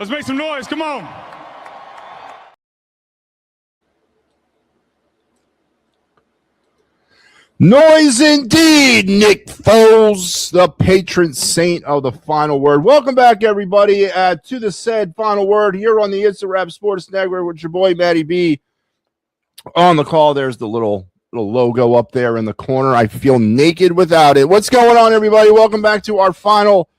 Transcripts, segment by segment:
noise. Make some noise. Come on. Noise indeed, Nick Foles, the patron saint of the Final Word. Welcome back, everybody, to the said Final Word here on the It's a Rap Sports Network with your boy, MattyB. On the call, there's the little logo up there in the corner. I feel naked without it. What's going on, everybody? Welcome back to our final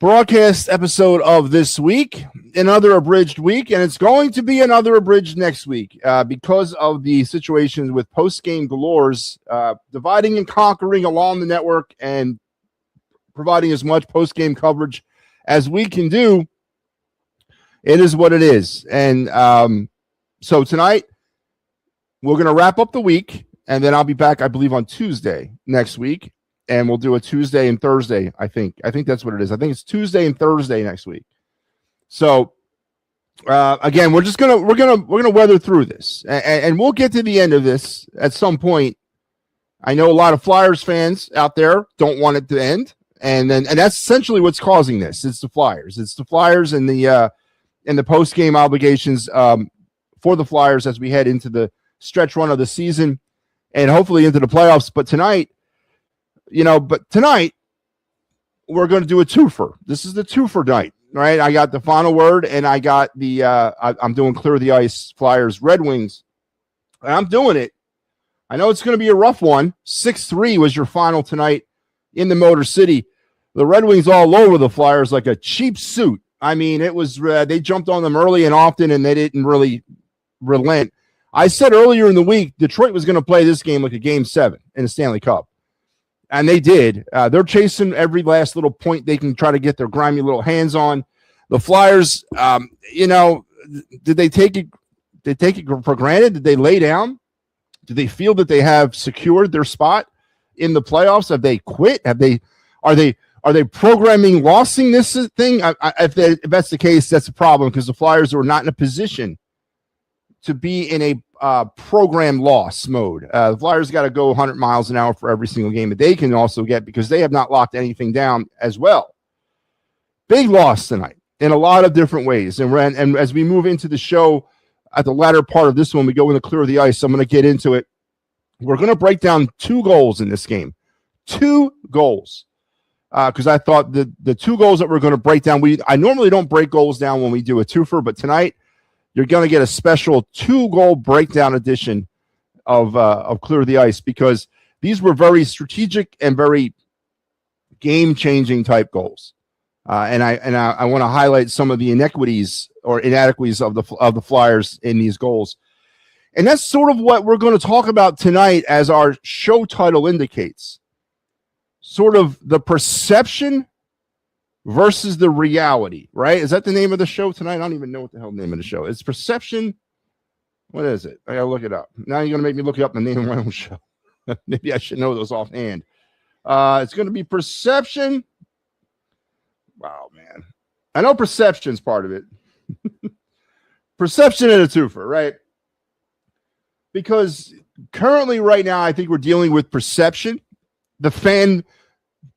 broadcast episode of this week, another abridged week, and it's going to be another abridged next week because of the situations with post-game galores dividing and conquering along the network and providing as much post-game coverage as we can do. It is what it is. And so tonight, we're going to wrap up the week, and then I'll be back, I believe, on Tuesday next week. And we'll do a Tuesday and Thursday, I think. I think that's what it is. I think it's Tuesday and Thursday next week. So again, we're gonna weather through this, and we'll get to the end of this at some point. I know a lot of Flyers fans out there don't want it to end, and that's essentially what's causing this. It's the Flyers. It's the Flyers and the post game obligations for the Flyers as we head into the stretch run of the season and hopefully into the playoffs. But tonight, we're going to do a twofer. This is the twofer night, right? I got the Final Word, and I got the I'm doing Clear the Ice Flyers Red Wings. And I'm doing it. I know it's going to be a rough one. 6-3 was your final tonight in the Motor City. The Red Wings all over the Flyers like a cheap suit. I mean, it was they jumped on them early and often, and they didn't really relent. I said earlier in the week, Detroit was going to play this game like a Game 7 in the Stanley Cup. And they did. They're chasing every last little point they can try to get their grimy little hands on. The Flyers, did they take it? Did they take it for granted? Did they lay down? Do they feel that they have secured their spot in the playoffs? Have they quit? Are they programming losing this thing? If that's the case, that's a problem because the Flyers are not in a position to be in a program loss mode. The Flyers got to go 100 miles an hour for every single game that they can also get because they have not locked anything down as well. Big loss tonight in a lot of different ways. And as we move into the show at the latter part of this one, we go into Clear the Ice. I'm going to get into it. We're going to break down 2 goals in this game. 2 goals. Because I thought the 2 goals that we're going to break down, I normally don't break goals down when we do a twofer, but tonight, you're going to get a special 2-goal breakdown edition of Clear the Ice because these were very strategic and very game-changing type goals. And I want to highlight some of the inequities or inadequacies of the Flyers in these goals. And that's sort of what we're going to talk about tonight as our show title indicates. Sort of the perception versus the reality, right? Is that the name of the show tonight? I don't even know what the hell the name of the show is. Perception. What is it? I gotta look it up. Now you're gonna make me look it up and the name of my own show. Maybe I should know those offhand. It's gonna be Perception. Wow, man. I know perception's part of it. Perception and a twofer, right? Because currently, right now, I think we're dealing with perception, the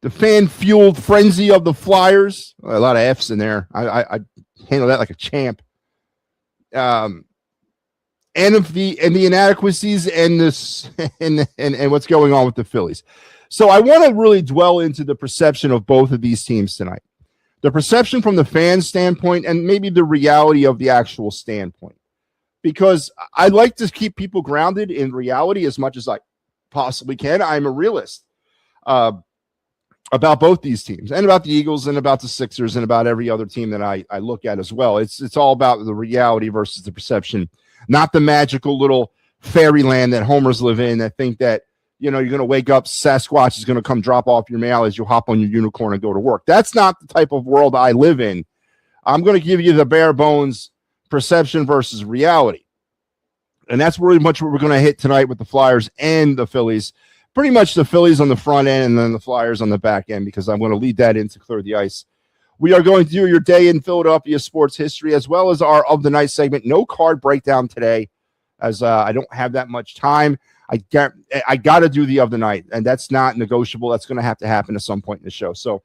fan-fueled frenzy of the Flyers. A lot of F's in there. I handle that like a champ. And the inadequacies and this and what's going on with the Phillies. So I want to really dwell into the perception of both of these teams tonight. The perception from the fan standpoint and maybe the reality of the actual standpoint. Because I like to keep people grounded in reality as much as I possibly can. I'm a realist. About both these teams and about the Eagles and about the Sixers and about every other team that I look at as well. It's all about the reality versus the perception, not the magical little fairyland that homers live in that think that, you're going to wake up, Sasquatch is going to come drop off your mail as you hop on your unicorn and go to work. That's not the type of world I live in. I'm going to give you the bare bones perception versus reality. And that's really much what we're going to hit tonight with the Flyers and the Phillies. Pretty much the Phillies on the front end and then the Flyers on the back end because I'm going to lead that into Clear the Ice. We are going to do your day in Philadelphia sports history as well as our of the night segment. No card breakdown today as I don't have that much time. I got to do the of the night, and that's not negotiable. That's going to have to happen at some point in the show. So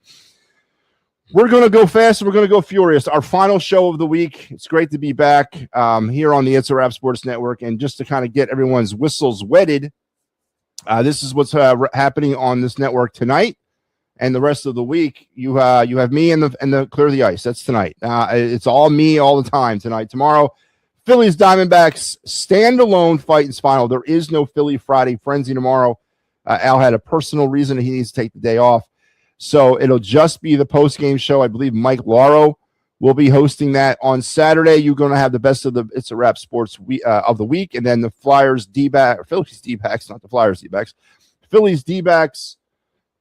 We're going to go fast. We're going to go furious. Our final show of the week. It's great to be back here on the It's a Wrap Sports Network. And just to kind of get everyone's whistles wetted, this is what's happening on this network tonight and the rest of the week. You have me and the Clear the Ice. That's tonight. It's all me all the time tonight. Tomorrow, Phillies Diamondbacks standalone Fighting's final. There is no Philly Friday Frenzy tomorrow. Al had a personal reason he needs to take the day off. So it'll just be the post-game show. I believe Mike Lauro will be hosting that on Saturday. You're going to have the best of the It's a Wrap Sports of the week, and then the Phillies D-backs, not the Flyers D-backs, Phillies D-backs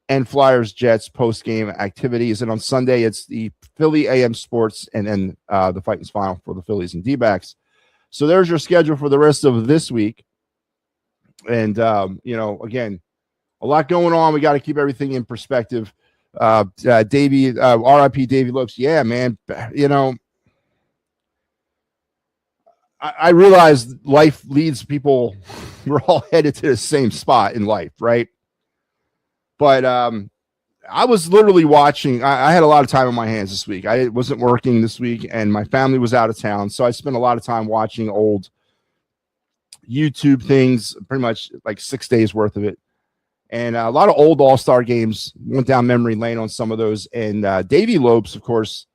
and Flyers Jets post-game activities. And on Sunday, it's the Philly AM Sports and then the Fighting's final for the Phillies and D-backs. So there's your schedule for the rest of this week. And, again, a lot going on. We got to keep everything in perspective. Davey, RIP Davey Lopes. Yeah, man. I realize life leads people. We're all headed to the same spot in life, right? But I was literally watching. I had a lot of time on my hands this week. I wasn't working this week, and my family was out of town, so I spent a lot of time watching old YouTube things, pretty much like 6 days worth of it. And a lot of old All-Star games, went down memory lane on some of those. And Davey Lopes, of course,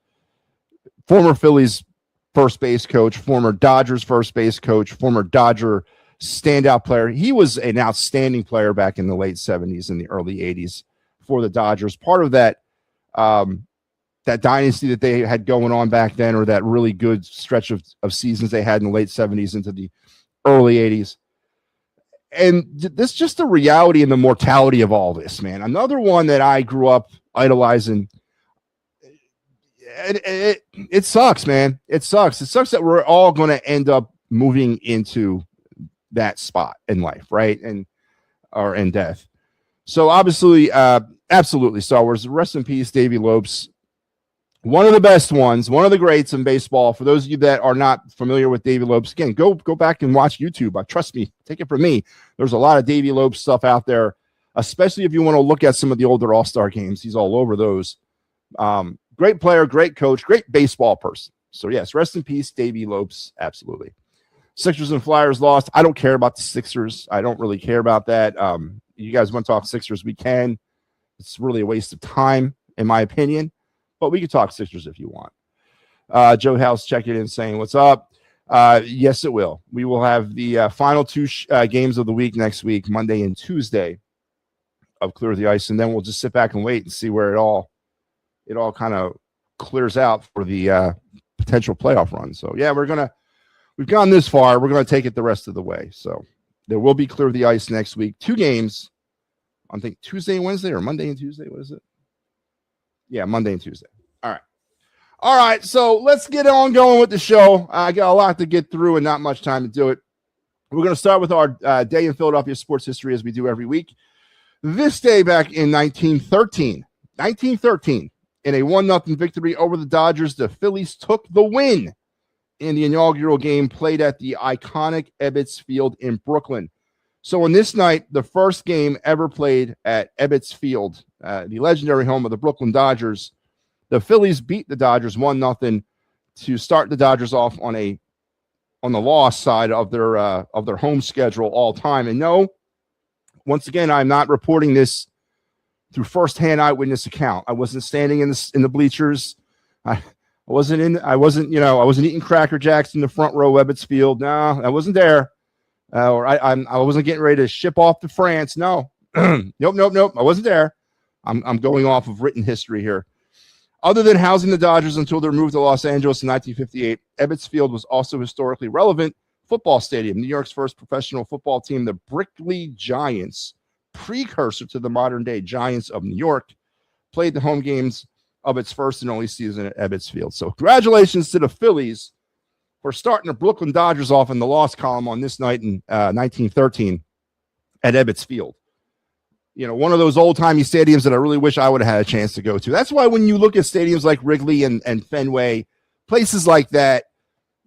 former Phillies first base coach, former Dodgers first base coach, former Dodger standout player. He was an outstanding player back in the late 70s and the early 80s for the Dodgers. Part of that that dynasty that they had going on back then, or that really good stretch of seasons they had in the late 70s into the early 80s. And this is just the reality and the mortality of all this, man. Another one that I grew up idolizing. It sucks, man. It sucks. It sucks that we're all going to end up moving into that spot in life, right? Or in death. So obviously, absolutely, Star Wars. Rest in peace, Davey Lopes. One of the best ones, one of the greats in baseball. For those of you that are not familiar with Davey Lopes, again, go back and watch YouTube. Trust me, take it from me. There's a lot of Davey Lopes stuff out there, especially if you want to look at some of the older All-Star games. He's all over those. Great player, great coach, great baseball person. So, yes, rest in peace, Davey Lopes. Absolutely. Sixers and Flyers lost. I don't care about the Sixers. I don't really care about that. You guys want to talk Sixers? We can. It's really a waste of time, in my opinion. But we can talk Sixers if you want. Joe House checking in saying, what's up? Yes, it will. We will have the final two games of the week next week, Monday and Tuesday, of Clear the Ice. And then we'll just sit back and wait and see where it all kind of clears out for the potential playoff run. So, yeah, we've gone this far. We're going to take it the rest of the way. So there will be Clear the Ice next week. 2 games, I think Tuesday and Wednesday, or Monday and Tuesday. What is it? Yeah, Monday and Tuesday. All right. So let's get on going with the show. I got a lot to get through and not much time to do it. We're going to start with our day in Philadelphia sports history, as we do every week. This day back in 1913, in a 1-0 victory over the Dodgers, the Phillies took the win in the inaugural game played at the iconic Ebbets Field in Brooklyn. So on this night, the first game ever played at Ebbets Field, the legendary home of the Brooklyn Dodgers, the Phillies beat the Dodgers 1-0 to start the Dodgers off on the loss side of their home schedule all time. And no, once again, I'm not reporting this through firsthand eyewitness account. I wasn't standing in the bleachers. I wasn't eating Cracker Jacks in the front row Ebbets Field. No, I wasn't there. Or I wasn't getting ready to ship off to France. No, nope. I wasn't there. I'm going off of written history here. Other than housing the Dodgers until their move to Los Angeles in 1958, Ebbets Field was also a historically relevant football stadium. New York's first professional football team, the Brickley Giants, precursor to the modern-day Giants of New York, played the home games of its first and only season at Ebbets Field. So congratulations to the Phillies for starting the Brooklyn Dodgers off in the loss column on this night in 1913 at Ebbets Field. You know, one of those old-timey stadiums that I really wish I would have had a chance to go to. That's why when you look at stadiums like Wrigley and Fenway, places like that,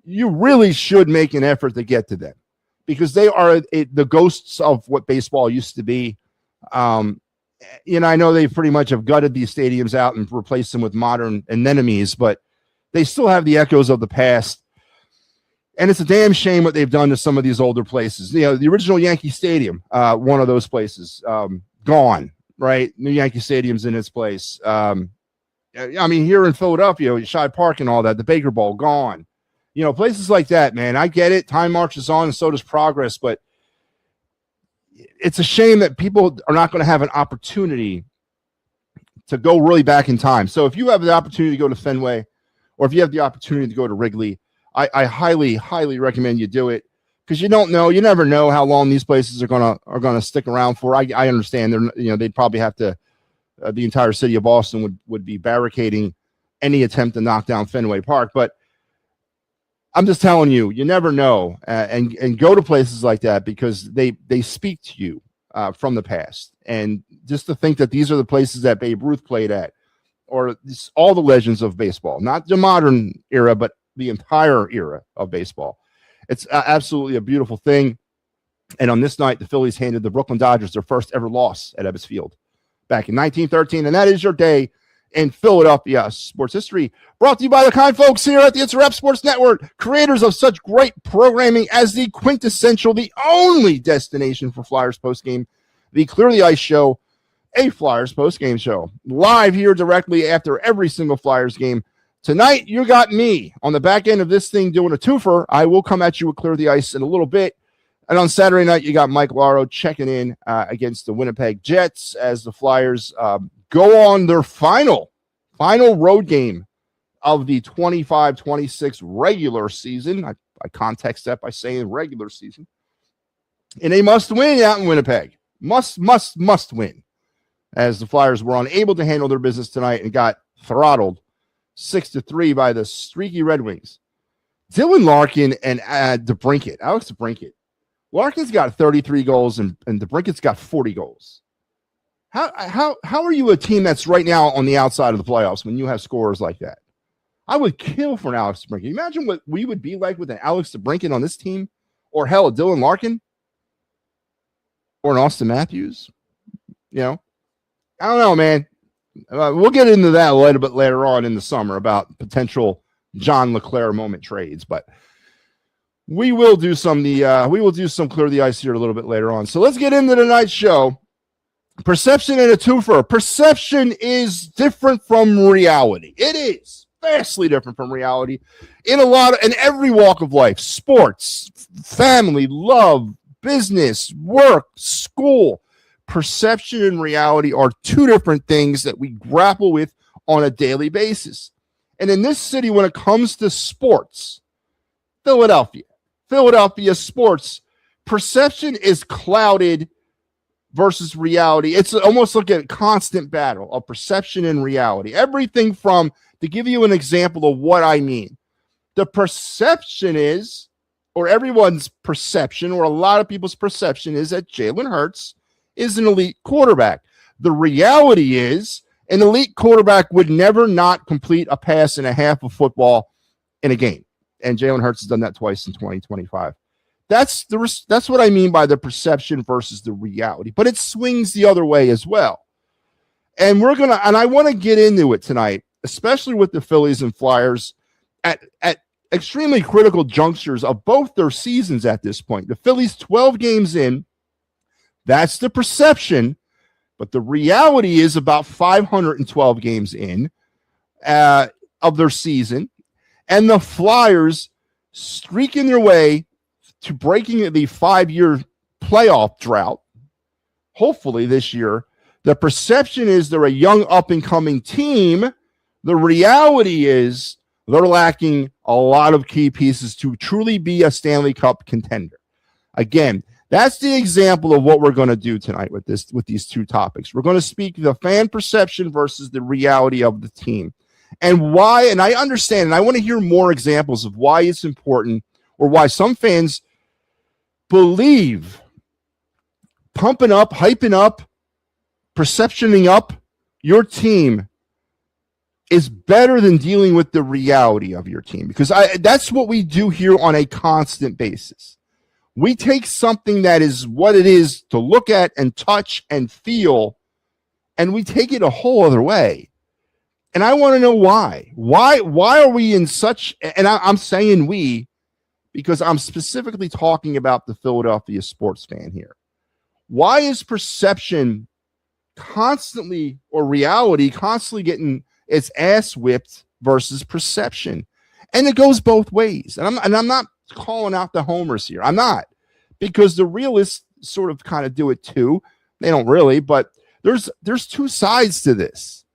you really should make an effort to get to them because they are the ghosts of what baseball used to be. I know they pretty much have gutted these stadiums out and replaced them with modern anemones, but they still have the echoes of the past. And it's a damn shame what they've done to some of these older places. The original Yankee Stadium, one of those places, gone, right? New Yankee Stadium's in its place. Here in Philadelphia, Shibe Park and all that, the Baker Bowl, gone. Places like that, man. I get it. Time marches on and so does progress, but it's a shame that people are not going to have an opportunity to go really back in time. So if you have the opportunity to go to Fenway, or if you have the opportunity to go to Wrigley, I highly, highly recommend you do it, because you never know how long these places are gonna stick around for. I understand they'd probably have to, the entire city of Boston would be barricading any attempt to knock down Fenway Park, but I'm just telling you, you never know, and go to places like that, because they speak to you from the past. And just to think that these are the places that Babe Ruth played at, or all the legends of baseball, not the modern era, but the entire era of baseball. It's absolutely a beautiful thing. And on this night, the Phillies handed the Brooklyn Dodgers their first ever loss at Ebbets Field back in 1913. And that is your day in Philadelphia sports history. Brought to you by the kind folks here at the It's a Rep Sports Network, creators of such great programming as the quintessential, the only destination for Flyers postgame, the Clear the Ice Show, a Flyers postgame show, live here directly after every single Flyers game. Tonight, you got me on the back end of this thing doing a twofer. I will come at you with Clear the Ice in a little bit. And on Saturday night, you got Mike Laro checking in against the Winnipeg Jets as the Flyers go on their final road game of the 25-26 regular season. I context that by saying regular season. And they must win out in Winnipeg. Must win. As the Flyers were unable to handle their business tonight and got throttled 6-3 by the streaky Red Wings. Dylan Larkin and Alex DeBrincat. Larkin's got 33 goals and DeBrincat's got 40 goals. How are you a team that's right now on the outside of the playoffs when you have scorers like that? I would kill for an Alex DeBrincat. Imagine what we would be like with an Alex DeBrincat on this team, or hell, a Dylan Larkin, or an Austin Matthews. I don't know, man. We'll get into that a little bit later on in the summer about potential John LeClair moment trades, but we will do some Clear the Ice here a little bit later on. So let's get into tonight's show. Perception and a twofer. Perception is different from reality. It is vastly different from reality in every walk of life: sports, family, love, business, work, school. Perception and reality are two different things that we grapple with on a daily basis. And in this city, when it comes to sports, Philadelphia sports, perception is clouded versus reality. It's almost like a constant battle of perception and reality. Everything from, to give you an example of what I mean, the perception is, or everyone's perception, or a lot of people's perception is that Jalen Hurts is an elite quarterback. The reality is an elite quarterback would never not complete a pass and a half of football in a game. And Jalen Hurts has done that twice in 2025. That's what I mean by the perception versus the reality. But it swings the other way as well. And I want to get into it tonight, especially with the Phillies and Flyers at extremely critical junctures of both their seasons at this point. The Phillies 12 games in. That's the perception, but the reality is about 512 games in of their season, and the Flyers streaking their way to breaking the 5-year playoff drought, hopefully this year. The perception is they're a young up-and-coming team. The reality is they're lacking a lot of key pieces to truly be a Stanley Cup contender. Again, that's the example of what we're going to do tonight with these two topics. We're going to speak the fan perception versus the reality of the team, and why. And I understand, and I want to hear more examples of why it's important, or why some fans believe pumping up, hyping up, perceptioning up your team is better than dealing with the reality of your team, because that's what we do here on a constant basis. We take something that is what it is to look at and touch and feel and we take it a whole other way. And I want to know why. Why are we in such, and I'm saying we, because I'm specifically talking about the Philadelphia sports fan here. Why is perception constantly, or reality constantly getting its ass whipped versus perception? And it goes both ways. And I'm not calling out the homers here. I'm not, because the realists sort of kind of do it too. They don't really, but there's two sides to this.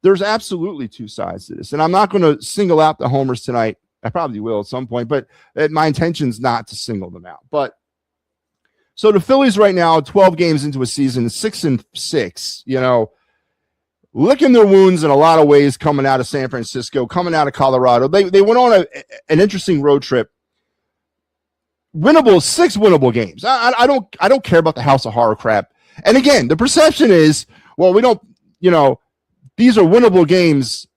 There's absolutely two sides to this. And I'm not going to single out the homers tonight. I probably will at some point, but my intention is not to single them out. But so the Phillies right now, 12 games into a season, 6-6, you know, licking their wounds in a lot of ways, coming out of San Francisco, coming out of Colorado. They went on an interesting road trip. Winnable, 6 winnable games. I don't care about the House of Horror crap. And again, the perception is, well, we don't, you know, these are winnable games,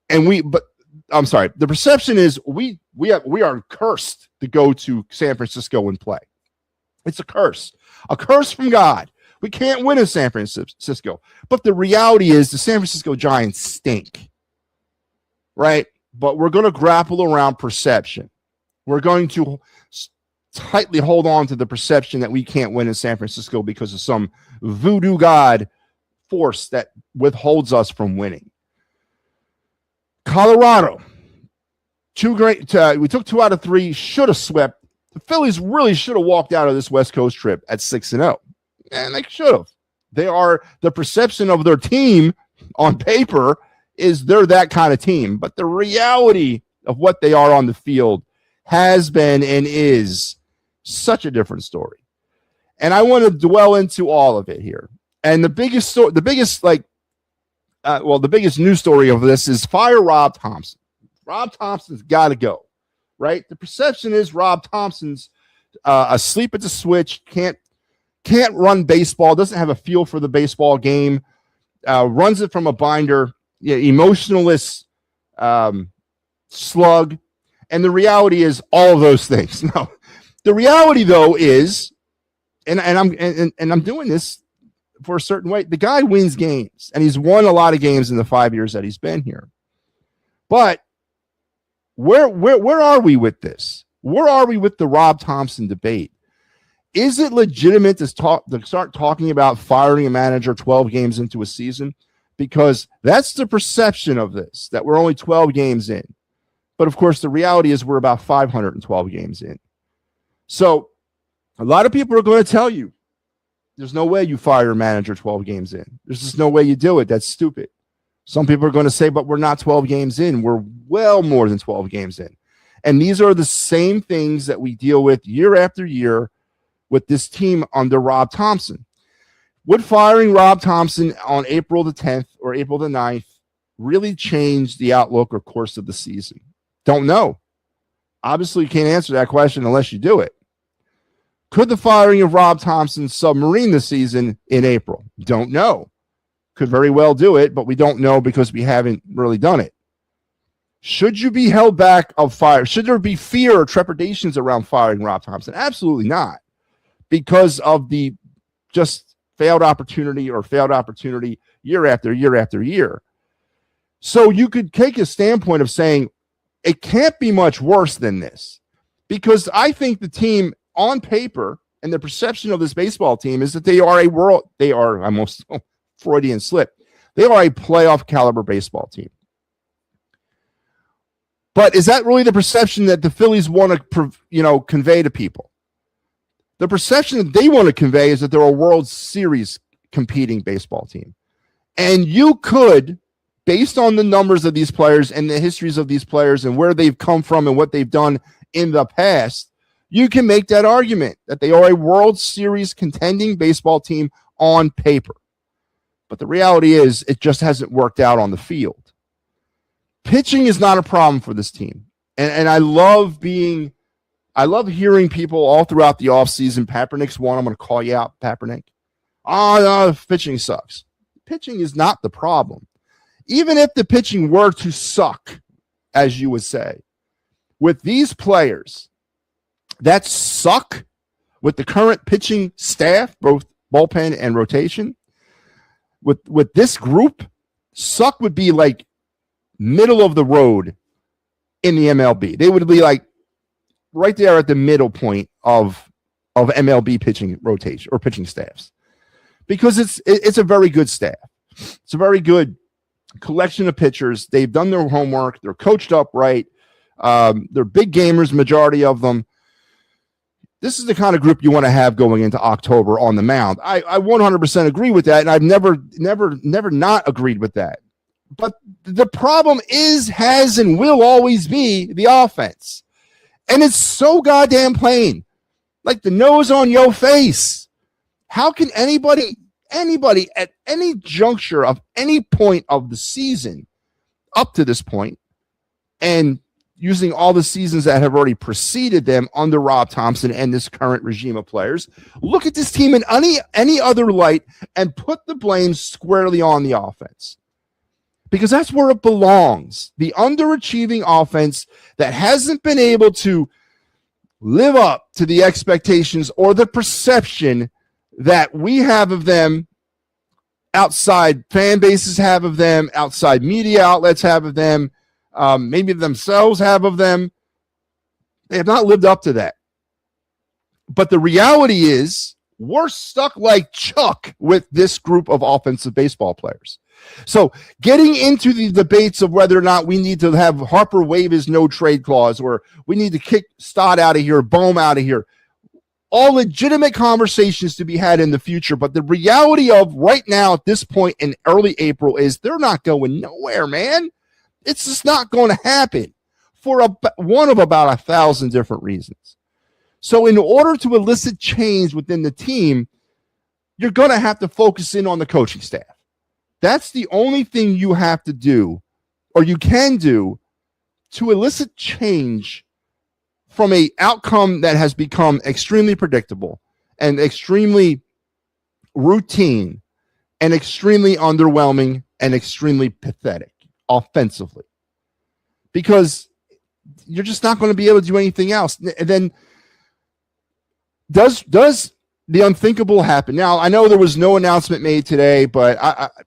but I'm sorry. The perception is we are cursed to go to San Francisco and play. It's a curse from God. We can't win in San Francisco. But the reality is the San Francisco Giants stink, right? But we're going to grapple around perception. We're going to tightly hold on to the perception that we can't win in San Francisco because of some voodoo god force that withholds us from winning. Colorado, we took 2 out of 3, should have swept. The Phillies really should have walked out of this West Coast trip at 6-0. And they should have. The perception of their team on paper is they're that kind of team. But the reality of what they are on the field has been and is such a different story. And I want to dwell into all of it here. And the biggest news story of this is fire Rob Thompson. Rob Thompson's got to go, right? The perception is Rob Thompson's asleep at the switch, can't run baseball, doesn't have a feel for the baseball game, runs it from a binder, emotionless slug. And the reality is all of those things. No, the reality though is, and I'm doing this for a certain way. The guy wins games, and he's won a lot of games in the 5 years that he's been here. But where are we with this? Where are we with the Rob Thompson debate? Is it legitimate to start talking about firing a manager 12 games into a season? Because that's the perception of this, that we're only 12 games in. But of course, the reality is we're about 512 games in. So a lot of people are going to tell you, there's no way you fire a manager 12 games in. There's just no way you do it. That's stupid. Some people are going to say, but we're not 12 games in. We're well more than 12 games in. And these are the same things that we deal with year after year with this team under Rob Thompson. Would firing Rob Thompson on April the 10th or April the 9th really change the outlook or course of the season? Don't know. Obviously, you can't answer that question unless you do it. Could the firing of Rob Thompson submarine the season in April? Don't know. Could very well do it, but we don't know because we haven't really done it. Should you be held back of fire? Should there be fear or trepidations around firing Rob Thompson? Absolutely not. Because of the just failed opportunity year after year after year. So you could take a standpoint of saying it can't be much worse than this, because I think the team on paper and the perception of this baseball team is that they are almost Freudian slip. They are a playoff caliber baseball team. But is that really the perception that the Phillies want to, convey to people? The perception that they want to convey is that they're a World Series competing baseball team. And you could, based on the numbers of these players and the histories of these players and where they've come from and what they've done in the past, you can make that argument that they are a World Series contending baseball team on paper. But the reality is it just hasn't worked out on the field. Pitching is not a problem for this team. And I love hearing people all throughout the offseason. Kaepernick's one. I'm going to call you out, Kaepernick. Oh, no, pitching sucks. Pitching is not the problem. Even if the pitching were to suck, as you would say, with these players that suck with the current pitching staff, both bullpen and rotation, with this group, suck would be like middle of the road in the MLB. They would be like right there at the middle point of MLB pitching rotation or pitching staffs, because it's a very good staff. It's a very good collection of pitchers. They've done their homework. They're coached up right. They're big gamers, majority of them. This is the kind of group you want to have going into October on the mound. I 100% agree with that, and I've never not agreed with that. But the problem is, has, and will always be the offense. And it's so goddamn plain. Like the nose on your face. How can anybody at any juncture of any point of the season up to this point, and using all the seasons that have already preceded them under Rob Thompson and this current regime of players, look at this team in any other light and put the blame squarely on the offense? Because that's where it belongs. The underachieving offense that hasn't been able to live up to the expectations or the perception that we have of them, outside fan bases have of them, outside media outlets have of them, maybe themselves have of them. They have not lived up to that. But the reality is, we're stuck like Chuck with this group of offensive baseball players. So getting into the debates of whether or not we need to have Harper waive his no trade clause, or we need to kick Stott out of here, Bohm out of here, all legitimate conversations to be had in the future. But the reality of right now at this point in early April is they're not going nowhere, man. It's just not going to happen for one of about 1,000 different reasons. So in order to elicit change within the team, you're going to have to focus in on the coaching staff. That's the only thing you have to do, or you can do, to elicit change from an outcome that has become extremely predictable and extremely routine and extremely underwhelming and extremely pathetic offensively, because you're just not going to be able to do anything else. And then does the unthinkable happen? Now, I know there was no announcement made today, but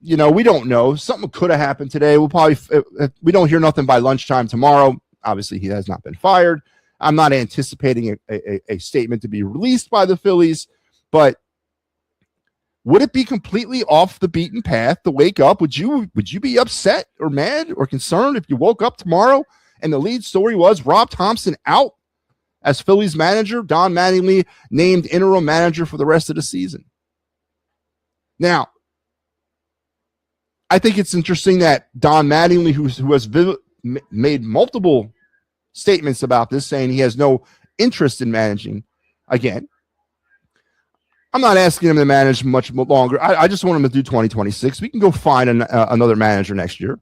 we don't know. Something could have happened today. We'll probably, if we don't hear nothing by lunchtime tomorrow, obviously he has not been fired. I'm not anticipating a statement to be released by the Phillies, but would it be completely off the beaten path to wake up? Would you be upset or mad or concerned if you woke up tomorrow and the lead story was Rob Thompson out as Phillies manager, Don Mattingly named interim manager for the rest of the season? Now, I think it's interesting that Don Mattingly, who has made multiple statements about this, saying he has no interest in managing again. I'm not asking him to manage much longer. I just want him to do 2026. We can go find another manager next year,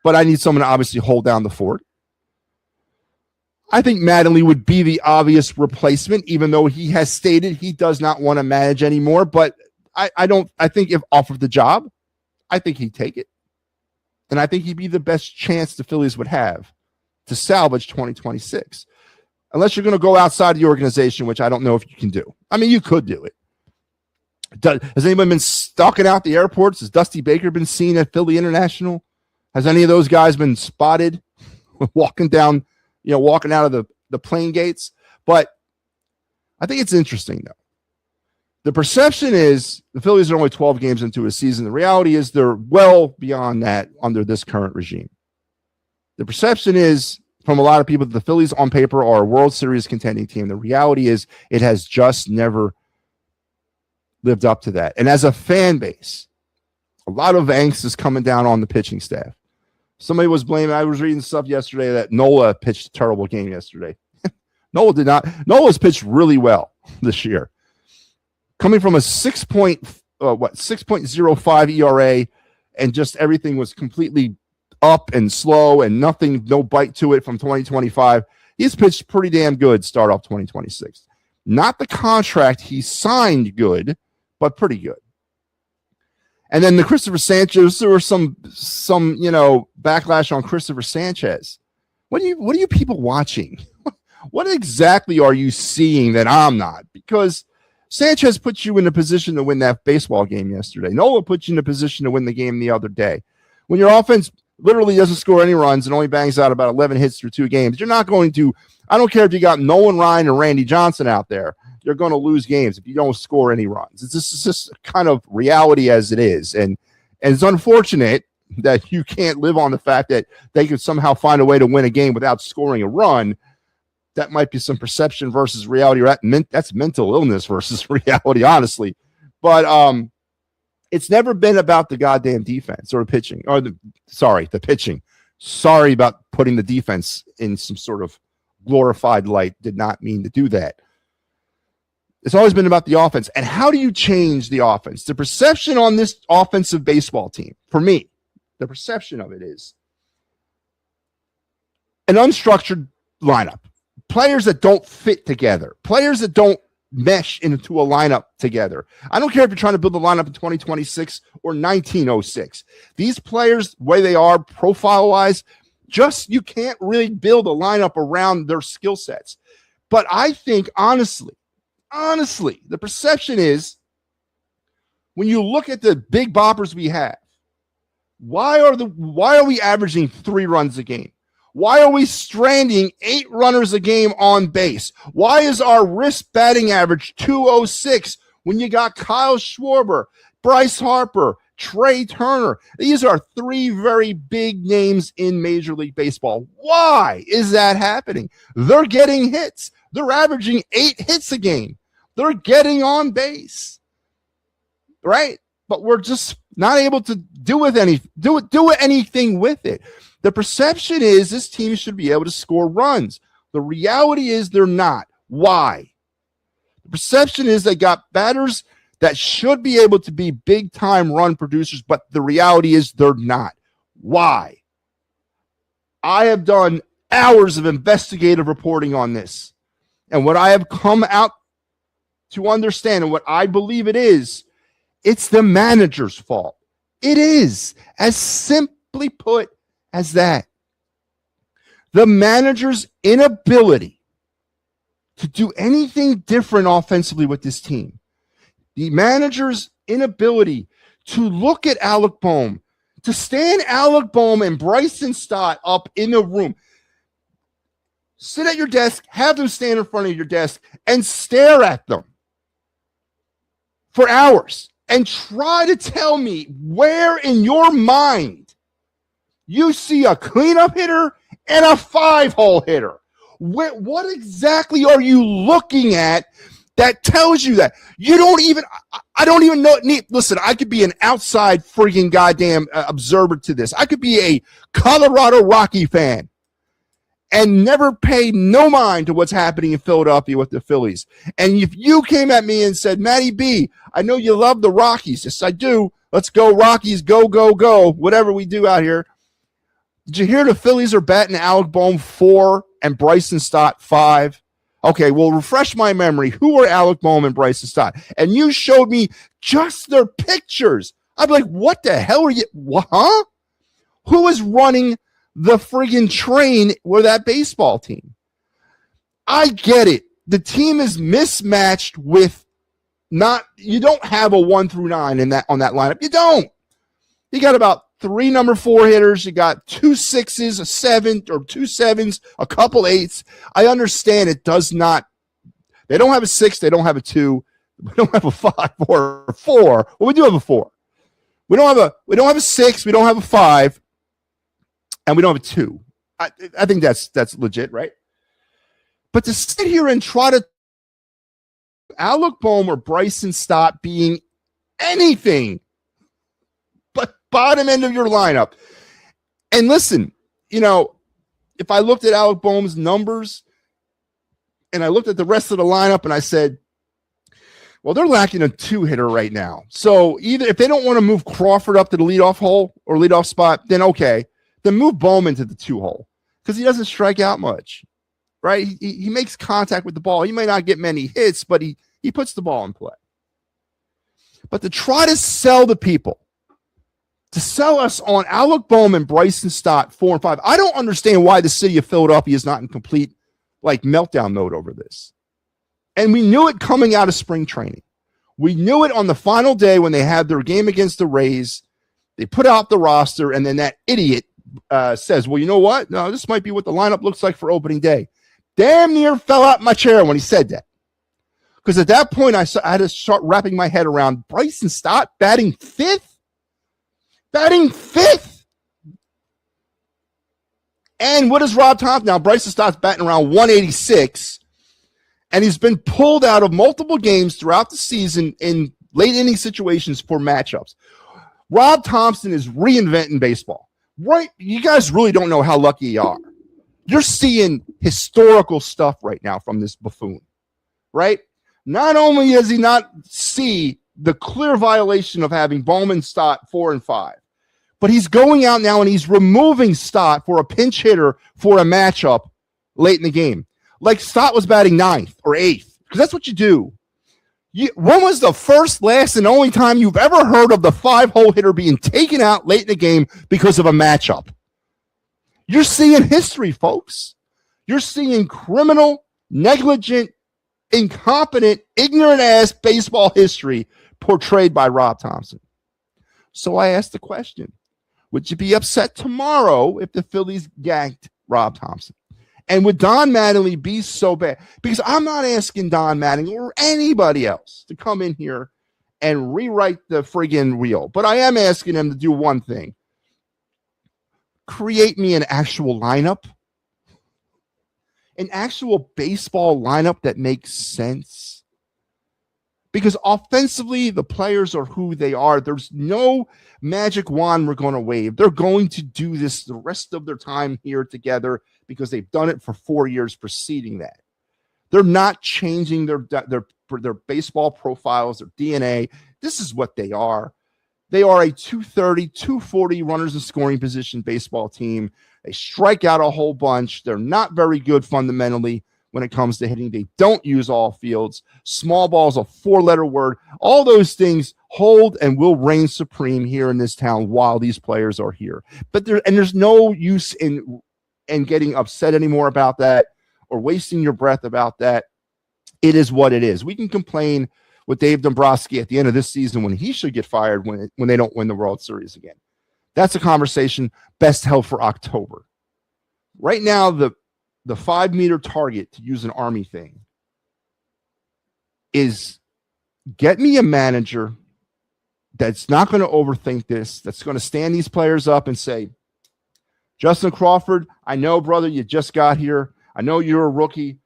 but I need someone to obviously hold down the fort. I think Mattingly would be the obvious replacement, even though he has stated he does not want to manage anymore. But I think if offered the job, I think he'd take it. And I think he'd be the best chance the Phillies would have to salvage 2026. Unless you're going to go outside the organization, which I don't know if you can do. I mean, you could do it. Has anyone been stalking out the airports? Has Dusty Baker been seen at Philly International? Has any of those guys been spotted walking out of the plane gates? But I think it's interesting, though. The perception is the Phillies are only 12 games into a season. The reality is they're well beyond that under this current regime. The perception is from a lot of people that the Phillies on paper are a World Series contending team. The reality is it has just never lived up to that. And as a fan base, a lot of angst is coming down on the pitching staff. Somebody was blaming, I was reading stuff yesterday that Nola pitched a terrible game yesterday. Nola did not. Nola's pitched really well this year. Coming from a 6.05 ERA, and just everything was completely up and slow and no bite to it from 2025. He's pitched pretty damn good start off 2026. Not the contract he signed good, but pretty good. And then the Christopher Sanchez, there was some backlash on Christopher Sanchez. What are you people watching? What exactly are you seeing that I'm not? Because Sanchez put you in a position to win that baseball game yesterday. Nola put you in a position to win the game the other day. When your offense literally doesn't score any runs and only bangs out about 11 hits through 2 games, you're not going to, I don't care if you got Nolan Ryan or Randy Johnson out there, you're going to lose games if you don't score any runs. It's just kind of reality as it is. And it's unfortunate that you can't live on the fact that they could somehow find a way to win a game without scoring a run. That might be some perception versus reality. That's mental illness versus reality, honestly. But it's never been about the goddamn defense or pitching, or the pitching. Sorry about putting the defense in some sort of glorified light. Did not mean to do that. It's always been about the offense. And how do you change the offense? The perception on this offensive baseball team, for me, the perception of it is an unstructured lineup. Players that don't fit together. Players that don't mesh into a lineup together. I don't care if you're trying to build a lineup in 2026 or 1906. These players, the way they are profile-wise, just you can't really build a lineup around their skill sets. But I think, honestly, the perception is when you look at the big boppers we have, why are we averaging 3 runs a game? Why are we stranding 8 runners a game on base? Why is our wrist batting average 206 when you got Kyle Schwarber, Bryce Harper, Trey Turner? These are 3 very big names in Major League Baseball. Why is that happening? They're getting hits. They're averaging 8 hits a game. They're getting on base, right? But we're just not able to do anything with it. The perception is this team should be able to score runs. The reality is they're not. Why? The perception is they got batters that should be able to be big-time run producers, but the reality is they're not. Why? I have done hours of investigative reporting on this. And what I have come out to understand and what I believe it is, it's the manager's fault. It is, as simply put as that. The manager's inability to do anything different offensively with this team. The manager's inability to look at Alec Bohm, to stand Alec Bohm and Bryson Stott up in the room. Sit at your desk, have them stand in front of your desk and stare at them for hours and try to tell me where in your mind you see a cleanup hitter and a 5-hole hitter. What exactly are you looking at that tells you that? You don't even, I don't even know. Listen, I could be an outside freaking goddamn observer to this. I could be a Colorado Rocky fan and never pay no mind to what's happening in Philadelphia with the Phillies. And if you came at me and said, MattyB, I know you love the Rockies. Yes, I do. Let's go Rockies, go, go, go, whatever we do out here. Did you hear the Phillies are batting Alec Bohm 4 and Bryson Stott 5? Okay, well, refresh my memory. Who are Alec Bohm and Bryson Stott? And you showed me just their pictures. I'd be like, what the hell are you? Huh? Who is running the friggin' train with that baseball team? I get it. The team is mismatched with you don't have a 1 through 9 on that lineup. You don't. You got about 3 number 4 hitters. You got 2 6s, a 7, or 2 7s, a couple 8s. I understand it does not. They don't have a 6. They don't have a 2. We don't have a 5 or a 4. Well, we do have a 4. We don't have a 6. We don't have a 5, and we don't have a 2. I think that's legit, right? But to sit here and try to Alec Bohm or Bryson Stott being anything but bottom end of your lineup. And listen, if I looked at Alec Bohm's numbers and I looked at the rest of the lineup and I said, well, they're lacking a 2-hitter right now. So either if they don't want to move Crawford up to the leadoff hole or leadoff spot, then okay. Then move Bowman to the 2-hole because he doesn't strike out much, right? He makes contact with the ball. He may not get many hits, but he puts the ball in play. But to try to sell the people, to sell us on Alec Bohm and Bryson Stott 4 and 5, I don't understand why the city of Philadelphia is not in complete meltdown mode over this. And we knew it coming out of spring training. We knew it on the final day when they had their game against the Rays. They put out the roster, and then that idiot says, well, you know what? No, this might be what the lineup looks like for opening day. Damn near fell out my chair when he said that. Because at that point, I had to start wrapping my head around Bryson Stott batting fifth. Batting fifth. And what is Rob Thompson? Now, Bryson Stott's batting around 186. And he's been pulled out of multiple games throughout the season in late inning situations for matchups. Rob Thompson is reinventing baseball. Right? You guys really don't know how lucky you are. You're seeing historical stuff right now from this buffoon, right? Not only does he not see the clear violation of having Bowman, Stott 4 and 5, but he's going out now and he's removing Stott for a pinch hitter for a matchup late in the game. Like Stott was batting 9th or 8th, because that's what you do. When was the first, last, and only time you've ever heard of the 5-hole hitter being taken out late in the game because of a matchup? You're seeing history, folks. You're seeing criminal, negligent, incompetent, ignorant-ass baseball history portrayed by Rob Thompson. So I asked the question, would you be upset tomorrow if the Phillies ganked Rob Thompson? And would Don Mattingly be so bad? Because I'm not asking Don Mattingly or anybody else to come in here and rewrite the friggin' wheel. But I am asking him to do one thing. Create me an actual lineup. An actual baseball lineup that makes sense. Because offensively, the players are who they are. There's no magic wand we're going to wave. They're going to do this the rest of their time here together because they've done it for 4 years preceding that. They're not changing their baseball profiles, their DNA. This is what they are. They are a 230, 240 runners in scoring position baseball team. They strike out a whole bunch. They're not very good fundamentally when it comes to hitting. They don't use all fields. Small ball is a 4-letter word. All those things hold and will reign supreme here in this town while these players are here. But there's no use in getting upset anymore about that or wasting your breath about that. It is what it is. We can complain with Dave Dombrowski at the end of this season when he should get fired when they don't win the World Series again. That's a conversation best held for October. Right now, the 5-meter target, to use an Army thing, is get me a manager that's not going to overthink this, that's going to stand these players up and say, Justin Crawford, I know, brother, you just got here. I know you're a rookie,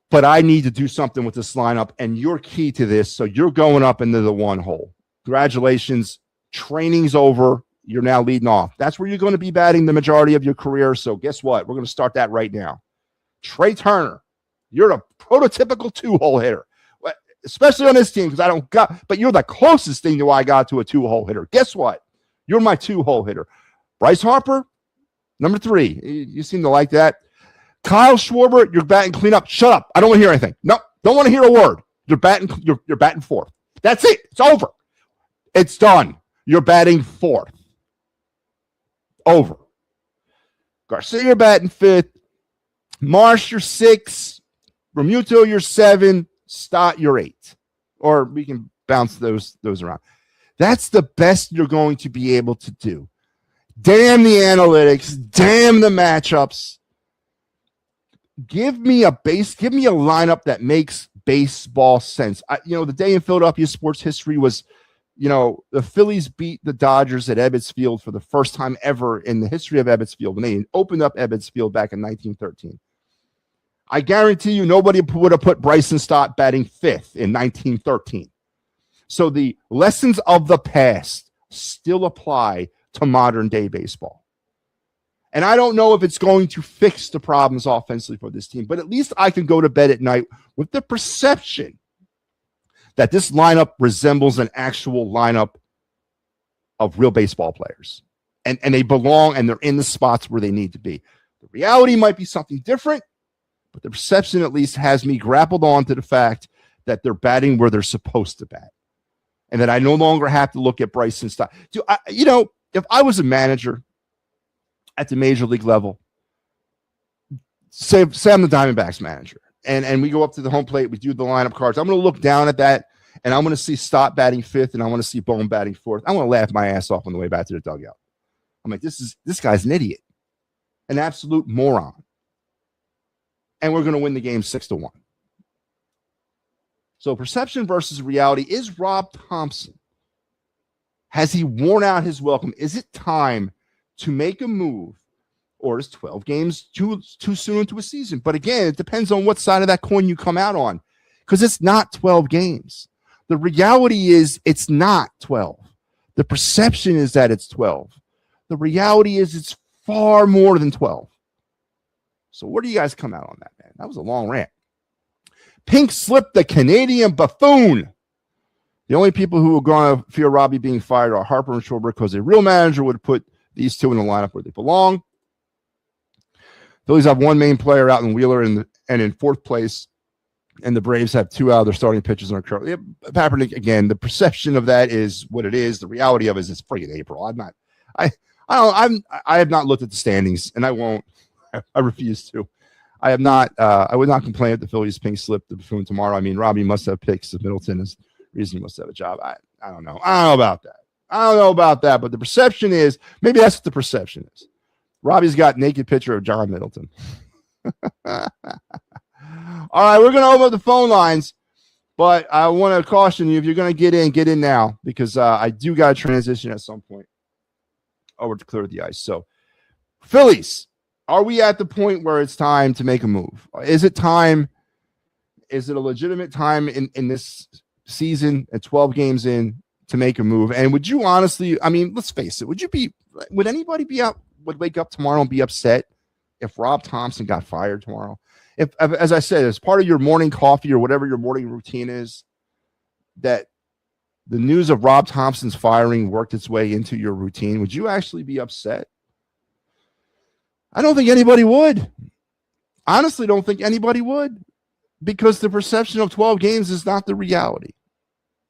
but I need to do something with this lineup, and you're key to this, so you're going up into the 1 hole. Congratulations. Training's over. You're now leading off. That's where you're going to be batting the majority of your career, so guess what? We're going to start that right now. Trey Turner, you're a prototypical 2-hole hitter, especially on this team because I don't got, but you're the closest thing I got to a 2-hole hitter. Guess what? You're my 2-hole hitter. Bryce Harper, number 3. You seem to like that. Kyle Schwarber, you're batting cleanup. Shut up. I don't want to hear anything. No, don't want to hear a word. You're batting 4th. That's it. It's over. It's done. You're batting 4th. Over. Garcia, you're batting 5th. Marsh, you're 6. Remuto, you're 7. Stott, you're 8. Or we can bounce those around. That's the best you're going to be able to do. Damn the analytics. Damn the matchups. Give me a lineup that makes baseball sense. The day in Philadelphia sports history was, the Phillies beat the Dodgers at Ebbets Field for the first time ever in the history of Ebbets Field when they opened up Ebbets Field back in 1913. I guarantee you nobody would have put Bryson Stott batting 5th in 1913. So the lessons of the past still apply to modern day baseball. And I don't know if it's going to fix the problems offensively for this team, but at least I can go to bed at night with the perception that this lineup resembles an actual lineup of real baseball players. And they belong and they're in the spots where they need to be. The reality might be something different, but the perception at least has me grappled on to the fact that they're batting where they're supposed to bat. And that I no longer have to look at Bryson Stott. If I was a manager at the major league level, say I'm the Diamondbacks manager, and we go up to the home plate. We do the lineup cards. I'm going to look down at that, and I'm going to see Stott batting fifth, and I want to see Bone batting fourth. I want to laugh my ass off on the way back to the dugout. I'm like, this guy's an idiot, an absolute moron. And we're going to win the game 6-1. So perception versus reality. Is Rob Thompson, has he worn out his welcome? Is it time to make a move, or is 12 games too soon into a season? But again, it depends on what side of that coin you come out on, because it's not 12 games. The reality is it's not 12. The perception is that it's 12. The reality is it's far more than 12. So where do you guys come out on that, man? That was a long rant. Pink Slip, the Canadian buffoon. The only people who are going to fear Robbie being fired are Harper and Schwarber, because a real manager would put these two in the lineup where they belong. Phillies have one main player out in Wheeler and in fourth place, and the Braves have two out of their starting pitchers on currently. Yeah, Kaepernick, again, the perception of that is what it is. The reality of it is it's friggin' April. I have not looked at the standings, and I won't. I refuse to. I have not. I would not complain if the Phillies pink slip the buffoon tomorrow. I mean, Robbie must have picks. If Middleton is reason he must have a job. I don't know. I don't know about that. But the perception is, maybe that's what the perception is. Robbie's got naked picture of John Middleton. All right, we're going to open up the phone lines, but I want to caution you, if you're going to get in now, because I do got to transition at some point over to clear the ice. So, Phillies, are we at the point where it's time to make a move? Is it time? Is it a legitimate time in this season at 12 games in to make a move? And would you honestly, I mean, let's face it, would anybody would wake up tomorrow and be upset if Rob Thompson got fired tomorrow? If, as I said, as part of your morning coffee or whatever your morning routine is, that the news of Rob Thompson's firing worked its way into your routine, would you actually be upset? I don't think anybody would. Honestly, don't think anybody would, because the perception of 12 games is not the reality.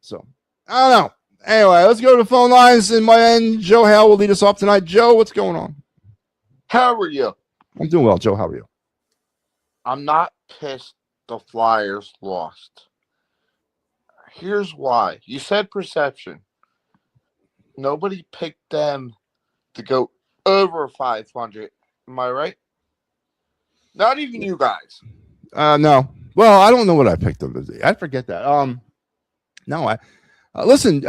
So, I don't know. Anyway, let's go to the phone lines. And my end, Joe Hale will lead us off tonight. Joe, what's going on? How are you? I'm doing well, Joe. How are you? I'm not pissed the Flyers lost. Here's why. You said perception. Nobody picked them to go over 500. Am I right? Not even you guys. No. Well, I don't know what I picked them. I forget that. No, listen.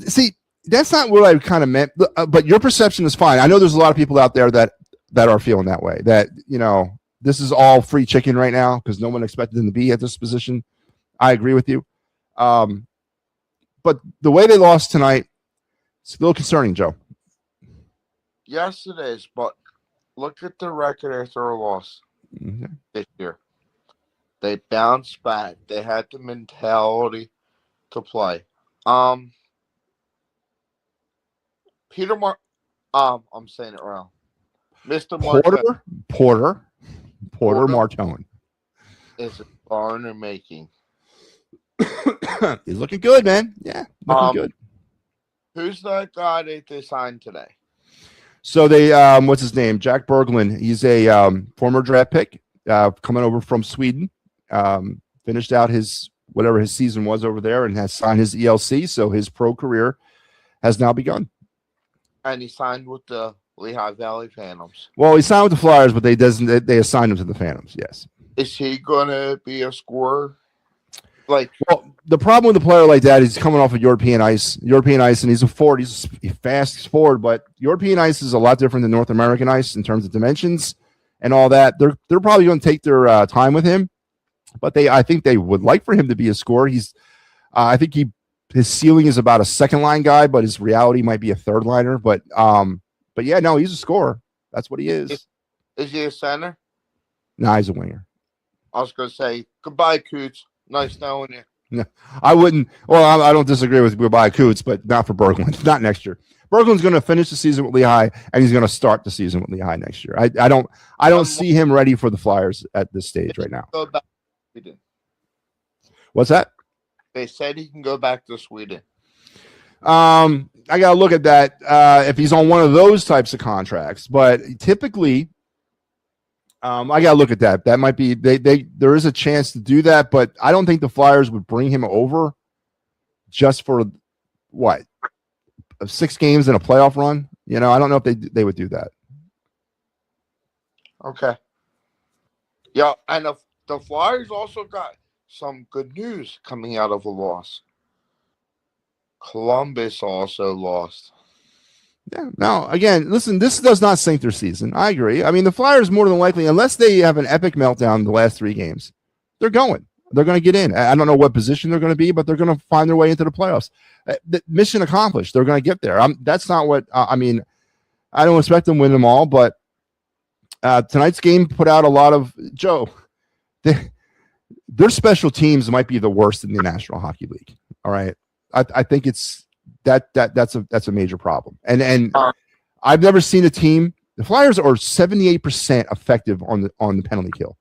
See, that's not what I kind of meant. But your perception is fine. I know there's a lot of people out there that are feeling that way. That, you know, this is all free chicken right now because no one expected them to be at this position. I agree with you. But the way they lost tonight, it's a little concerning, Joe. Yes, it is. But look at the record after a loss this year. They bounced back. They had the mentality to play. I'm saying it wrong. Mr. Porter Martone is a foreigner making. He's looking good, man. Yeah, looking good. Who's that guy that they signed today? So they, what's his name? Jack Berglund. He's a former draft pick coming over from Sweden. Finished out whatever his season was over there and has signed his ELC. So his pro career has now begun. And he signed with the Lehigh Valley Phantoms. Well, he signed with the Flyers, but they assigned him to the Phantoms. Yes. Is he gonna be a scorer? Well, the problem with a player like that is he's coming off of European ice, and he's a forward. He's a fast forward, but European ice is a lot different than North American ice in terms of dimensions and all that. They're probably going to take their time with him, but I think they would like for him to be a scorer. I think his ceiling is about a second line guy, but his reality might be a third liner. But yeah, no, he's a scorer. That's what he is. Is he a center? No, he's a winger. I was going to say goodbye, Coots. Nice knowing you. No, I wouldn't. Well, I don't disagree with goodbye, Coots, but not for Berglund. Not next year. Berglund's going to finish the season with Lehigh, and he's going to start the season with Lehigh next year. I don't see him ready for the Flyers at this stage right now. Go back to Sweden. What's that? They said he can go back to Sweden. I got to look at that if he's on one of those types of contracts. But typically, I gotta look at that. That might be there is a chance to do that, but I don't think the Flyers would bring him over just for what 6 games in a playoff run. You know, I don't know if they would do that. Okay. Yeah, and the Flyers also got some good news coming out of a loss. Columbus also lost. Yeah. Now, again, listen, this does not sink their season. I agree. I mean, the Flyers more than likely, unless they have an epic meltdown the last 3 games, they're going. They're going to get in. I don't know what position they're going to be, but they're going to find their way into the playoffs. The mission accomplished. They're going to get there. That's not what I mean. I don't expect them to win them all, but tonight's game put out a lot of Joe. Their special teams might be the worst in the National Hockey League. All right, I think it's that's a major problem. And I've never seen a team. The Flyers are 78% effective on the penalty kill.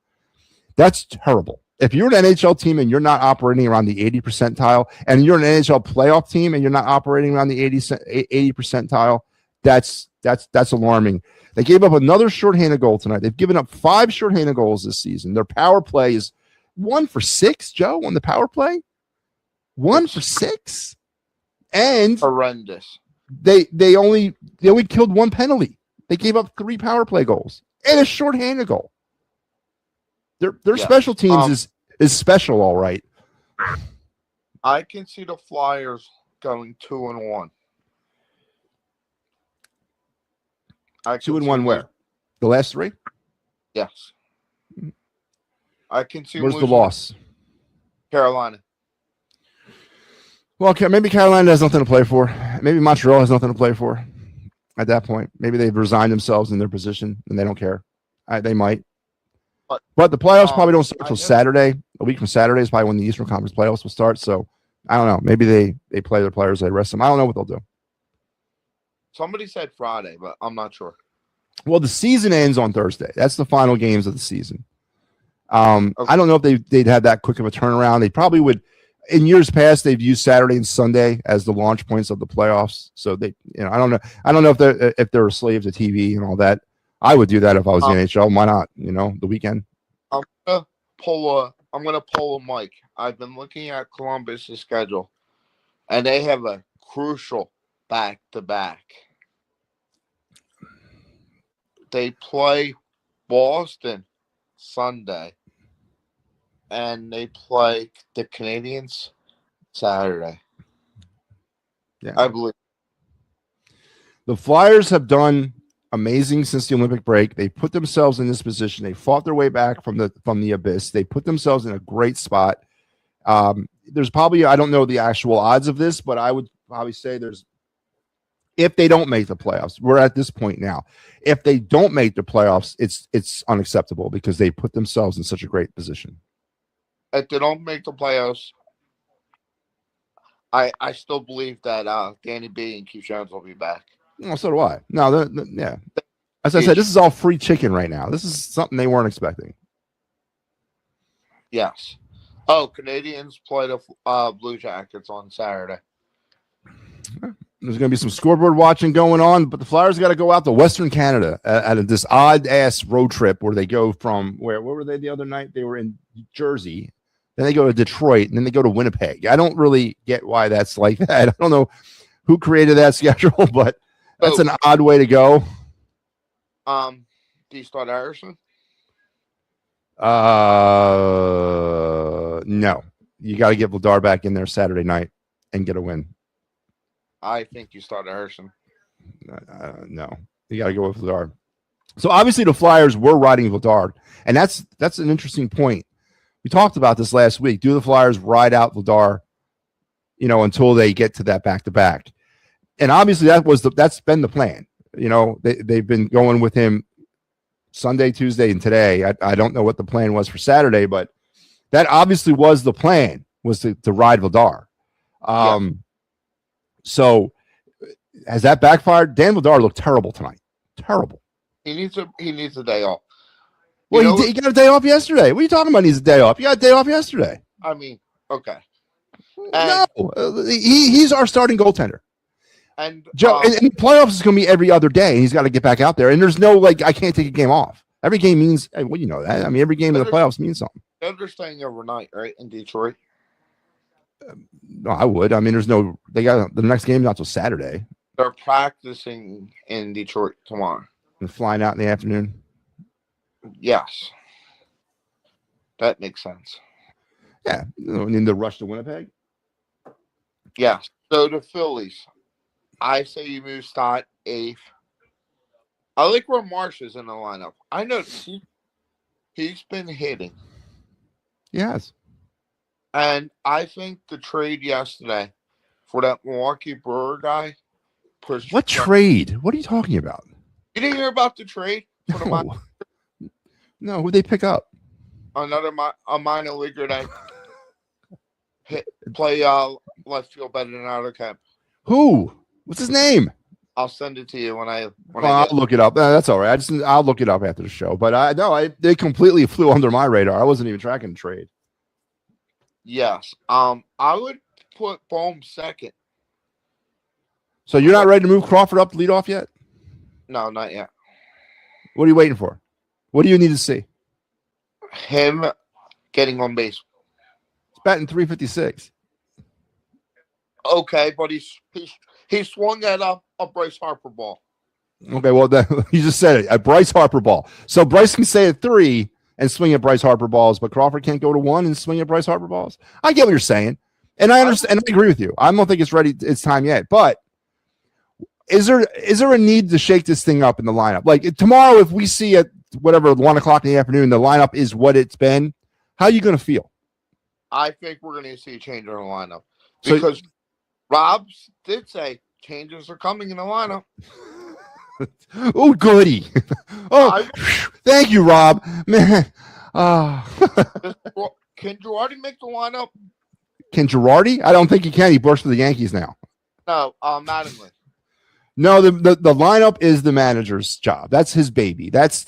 That's terrible. If you're an NHL team and you're not operating around the 80 percentile, and you're an NHL playoff team and you're not operating around the 80 percentile, that's alarming. They gave up another shorthanded goal tonight. They've given up 5 shorthanded goals this season. Their power play is 1 for 6, Joe, on the power play. 1 for 6. And horrendous. They only killed 1 penalty. They gave up 3 power play goals and a shorthanded goal. Their special teams is special, all right. I can see the Flyers going 2-1. 2-1 where? The last 3? Yes. I can see. Where's the loss? Carolina. Well, maybe Carolina has nothing to play for. Maybe Montreal has nothing to play for at that point. Maybe they've resigned themselves in their position and they don't care. They might. But the playoffs probably don't start until Saturday. A week from Saturday is probably when the Eastern Conference playoffs will start. So I don't know. Maybe they play their players, they rest them. I don't know what they'll do. Somebody said Friday, but I'm not sure. Well, the season ends on Thursday. That's the final games of the season. Okay. I don't know if they'd have that quick of a turnaround. They probably would. In years past, they've used Saturday and Sunday as the launch points of the playoffs. So they, I don't know. I don't know if they're slaves to TV and all that. I would do that if I was the NHL. Why not? The weekend. I'm gonna pull a mic. I've been looking at Columbus's schedule, and they have a crucial back-to-back. They play Boston Sunday, and they play the Canadiens Saturday. Yeah, I believe the Flyers have done amazing since the Olympic break. They put themselves in this position. They fought their way back from the abyss. They put themselves in a great spot. There's probably, I don't know the actual odds of this, but I would probably say if they don't make the playoffs, we're at this point now. If they don't make the playoffs, it's unacceptable because they put themselves in such a great position. If they don't make the playoffs, I still believe that Danny B and Keith Jones will be back. Well, so do I. No, yeah. As I said, this is all free chicken right now. This is something they weren't expecting. Yes. Oh, Canadians play the Blue Jackets on Saturday. There's going to be some scoreboard watching going on, but the Flyers got to go out to Western Canada at this odd-ass road trip where they go from where were they the other night? They were in Jersey. Then they go to Detroit, and then they go to Winnipeg. I don't really get why that's like that. I don't know who created that schedule, but that's an odd way to go. Do you start Harrison? No. You got to get Vladar back in there Saturday night and get a win. I think you start Harrison. No. You got to go with Vladar. So obviously the Flyers were riding Vladar, and that's an interesting point. We talked about this last week. Do the Flyers ride out Vladar, until they get to that back-to-back? And obviously that's been the plan. They've been going with him Sunday, Tuesday, and today. I don't know what the plan was for Saturday, but that obviously was the plan, was to ride Vladar. Yeah. So has that backfired? Dan Vladar looked terrible tonight. Terrible. He needs a day off. Well, he got a day off yesterday. What are you talking about? He needs a day off. You got a day off yesterday. I mean, okay. No, he's our starting goaltender. And Joe, and playoffs is going to be every other day. He's got to get back out there. And there's no I can't take a game off. Every game means, well, you know that. I mean, every game in the playoffs means something. They're staying overnight, right, in Detroit? No, I would. I mean, they got the next game not till Saturday. They're practicing in Detroit tomorrow. And flying out in the afternoon. Yes. That makes sense. Yeah. In the rush to Winnipeg? Yes. So the Phillies, I say you move Stott 8th. I like where Marsh is in the lineup. I know he's been hitting. Yes. And I think the trade yesterday for that Milwaukee Brewer guy. What trade? What are you talking about? You didn't hear about the trade? For no, who'd they pick up? Another a minor leaguer that play left field better than Kemp. Who? What's his name? I'll send it to you when I I'll look it up. That's all right. I'll look it up after the show. But they completely flew under my radar. I wasn't even tracking the trade. Yes. I would put Bohm second. So you're not ready to move Crawford up to lead off yet? No, not yet. What are you waiting for? What do you need to see? Him getting on base. He's batting .356. Okay, but he swung at a Bryce Harper ball. Okay, well, you just said it. A Bryce Harper ball. So Bryce can stay at 3 and swing at Bryce Harper balls, but Crawford can't go to 1 and swing at Bryce Harper balls. I get what you're saying, and I understand, and I agree with you. I don't think it's ready. It's time yet, but is there a need to shake this thing up in the lineup? Like tomorrow, if we see at whatever 1 o'clock in the afternoon, the lineup is what it's been. How are you going to feel? I think we're going to see a change in the lineup because Rob did say changes are coming in the lineup. Oh, goody! Thank you, Rob. Man, can Girardi make the lineup? Can Girardi? I don't think he can. He works for the Yankees now. No, Mattingly. No, the lineup is the manager's job. That's his baby. That's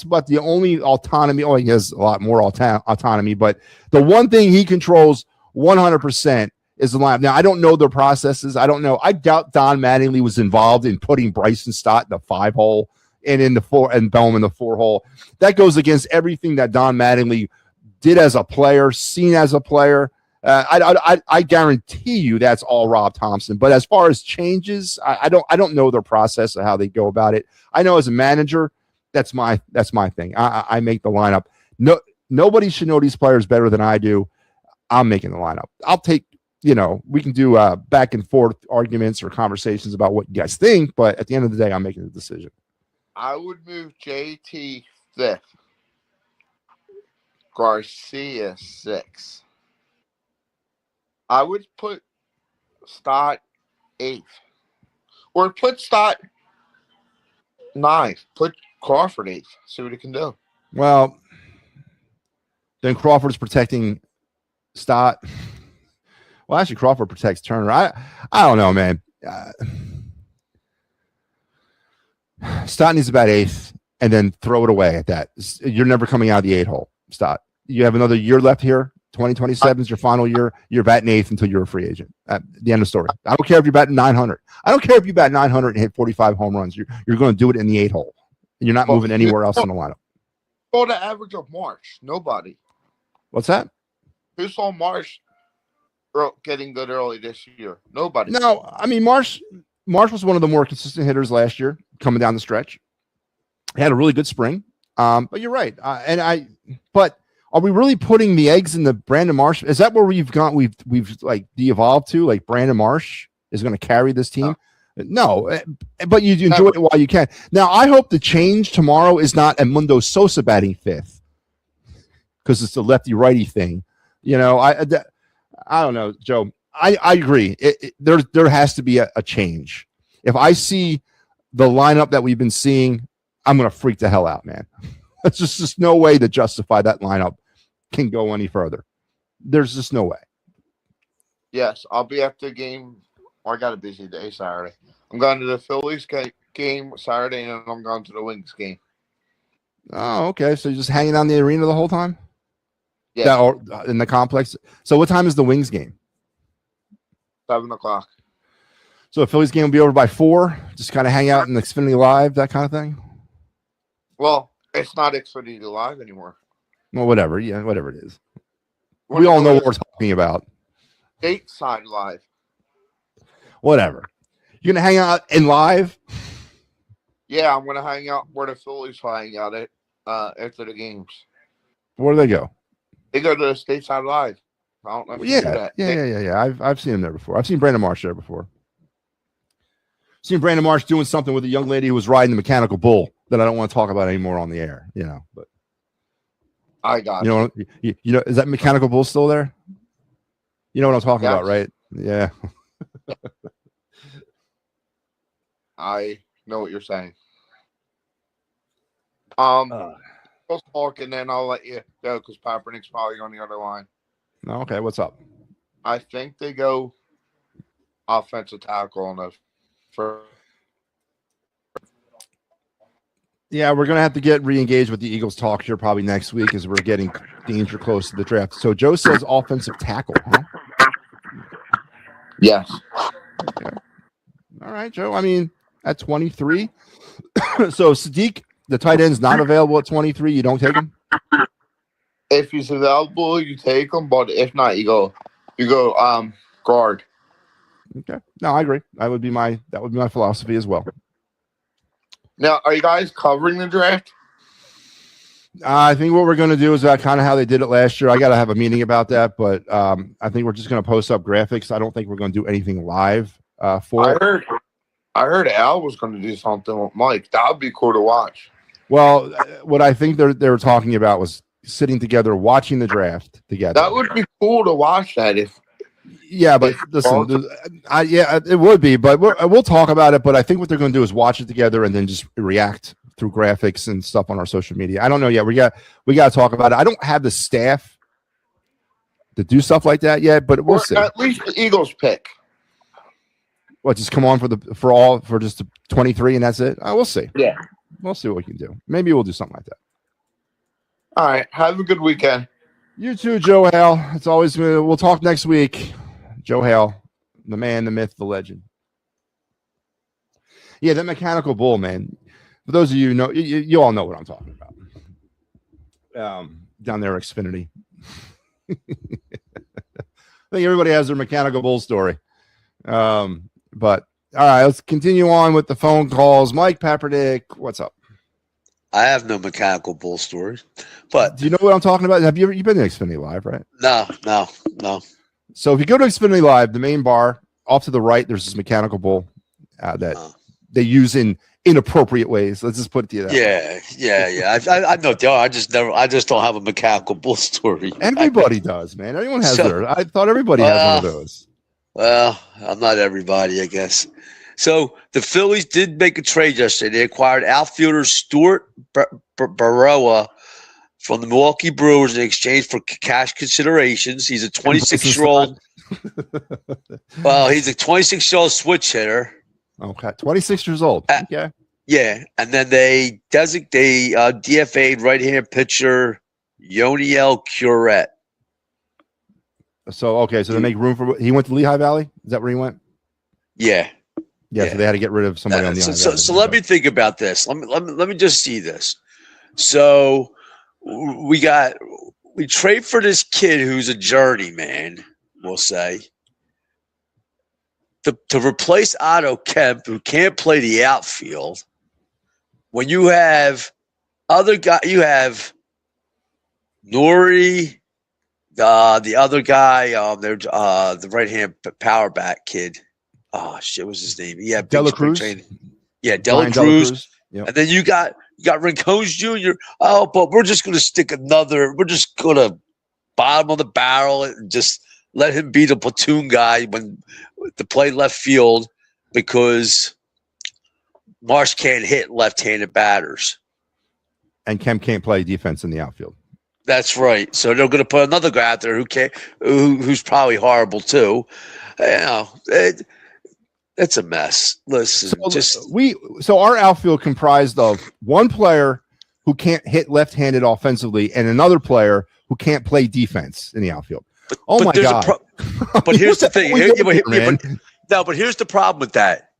what the only autonomy. Oh, he has a lot more autonomy, but the one thing he controls 100% is the lineup. Now, I don't know the processes. I don't know. I doubt Don Mattingly was involved in putting Bryson Stott in the 5 hole and in the 4 and Bohm in the 4 hole. That goes against everything that Don Mattingly did as a player, seen as a player. I guarantee you that's all Rob Thompson. But as far as changes, I don't know their process of how they go about it. I know as a manager, that's my thing. I make the lineup. No, nobody should know these players better than I do. I'm making the lineup. I'll take. We can do back and forth arguments or conversations about what you guys think, but at the end of the day, I'm making the decision. I would move JT 5th, Garcia 6th. I would put Stott 8th, or put Stott 9th. Put Crawford 8th. See what he can do. Well, then Crawford's protecting Stott. Well, actually, Crawford protects Turner. I don't know, man. Stott needs about 8th, and then throw it away at that. You're never coming out of the 8 hole, Stott. You have another year left here. 2027 is your final year. You're batting 8th until you're a free agent. At the end of the story. I don't care if you're batting 900. I don't care if you bat 900 and hit 45 home runs. You're going to do it in the 8 hole. You're not moving anywhere else in the lineup. For the average of Marsh, nobody. What's that? Who saw Marsh getting good early this year? Nobody. No, I mean Marsh was one of the more consistent hitters last year, coming down the stretch. He had a really good spring. But you're right. But are we really putting the eggs in the Brandon Marsh? Is that where we've like de-evolved to? Like Brandon Marsh is going to carry this team? No, but you enjoy it while you can. Now, I hope the change tomorrow is not Edmundo Sosa batting 5th because it's a lefty-righty thing. I don't know, Joe. I agree. There has to be a change. If I see the lineup that we've been seeing, I'm going to freak the hell out, man. There's just no way to justify that lineup can go any further. There's just no way. Yes, I'll be at the game. I got a busy day Saturday. I'm going to the Phillies game Saturday, and I'm going to the Wings game. Oh, okay. So you're just hanging out in the arena the whole time? Yeah. Or in the complex. So what time is the Wings game? 7 o'clock. So the Phillies game will be over by 4. Just kind of hang out in Xfinity Live, that kind of thing. Well, It's not Xfinity Live anymore. Well, whatever. Yeah, whatever it is. What We all it know was, what we're talking about. Stateside Live. Whatever. You're gonna hang out in live? Yeah, I'm gonna hang out where the Phillies hang out at after the games. Where do they go? They go to the Stateside Live. I don't know if you do that. Yeah. I've seen him there before. I've seen Brandon Marsh there before. Seen Brandon Marsh doing something with a young lady who was riding the mechanical bull that I don't want to talk about anymore on the air. But I got you know, is that mechanical bull still there? You know what I'm talking about, right? Yeah. I know what you're saying. I'll talk and then I'll let you go because Kaepernick's probably on the other line. Okay, what's up? I think they go offensive tackle on the first. Yeah, we're gonna have to get re-engaged with the Eagles talk here probably next week as we're getting danger close to the draft. So Joe says offensive tackle, huh? Yes. Okay. All right, Joe. I mean, at 23. So Sadiq, the tight end's not available at 23. You don't take him? If he's available, you take him, but if not, you go guard. Okay. No, I agree. That would be my philosophy as well. Now, are you guys covering the draft? I think what we're going to do is kind of how they did it last year. I got to have a meeting about that, but I think we're just going to post up graphics. I don't think we're going to do anything live for it. I heard Al was going to do something with Mike. That would be cool to watch. Well, what I think they were talking about was sitting together, watching the draft together. That would be cool to watch that if. Yeah, but listen, it would be, but we'll talk about it. But I think what they're going to do is watch it together and then just react through graphics and stuff on our social media. I don't know yet. We got to talk about it. I don't have the staff to do stuff like that yet, but we'll see. At least the Eagles pick. What, just come on for just 23 and that's it? We'll see. Yeah, we'll see what we can do. Maybe we'll do something like that. All right. Have a good weekend. You too, Joe Hale. It's always we'll talk next week. Joe Hale, the man, the myth, the legend. Yeah, that mechanical bull, man. For those of you who know, you all know what I'm talking about. Down there, Xfinity. I think everybody has their mechanical bull story. But all right, let's continue on with the phone calls. Mike Kaepernick, what's up? I have no mechanical bull stories, but do you know what I'm talking about? Have you been to Xfinity Live, right? No. So if you go to Xfinity Live, the main bar off to the right, there's this mechanical bull that they use in inappropriate ways. Let's just put it to you that way. Yeah. I know. I just don't have a mechanical bull story. Everybody does, man. Everyone has their. I thought everybody had one of those. Well, I'm not everybody, I guess. So the Phillies did make a trade yesterday. They acquired outfielder Stuart Baroa from the Milwaukee Brewers in exchange for cash considerations. He's a 26-year-old. Well, he's a 26-year-old switch hitter. Okay, 26 years old. Okay. Yeah, and then they DFA'd right-hand pitcher Yoniel Curet. So they make room for. He went to Lehigh Valley. Is that where he went? Yeah. So they had to get rid of somebody on the island. So let me think about this. Let me just see this. So we trade for this kid who's a journeyman, we'll say, to replace Otto Kemp, who can't play the outfield. When you have you have Nori, the other guy, the right hand power back kid. Oh shit, what's his name? Yeah, Dela Cruz. Yeah, Dela Cruz. Yep. And then you got Rincones Jr. Oh, but we're just gonna bottom of the barrel and just let him be the platoon guy to play left field because Marsh can't hit left-handed batters. And Kemp can't play defense in the outfield. That's right. So they're going to put another guy out there who's probably horrible too. It's a mess. Listen, so our outfield comprised of one player who can't hit left-handed offensively and another player who can't play defense in the outfield. But my God! But here's the thing. But here's the problem with that.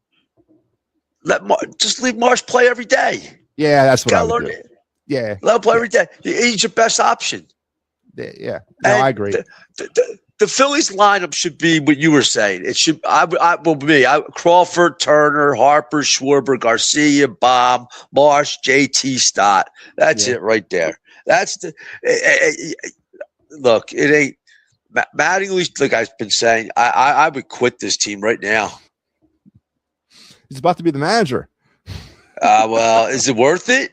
Just leave Marsh play every day. Yeah, that's what I would do. Yeah. Let him play every day. He's your best option. Yeah. No, I agree. The Phillies lineup should be what you were saying. It should. Crawford, Turner, Harper, Schwarber, Garcia, Baum, Marsh, JT, Stott. That's it right there. That's the. Look, it ain't. Mattingly, like I've been saying, I would quit this team right now. He's about to be the manager. Well, is it worth it?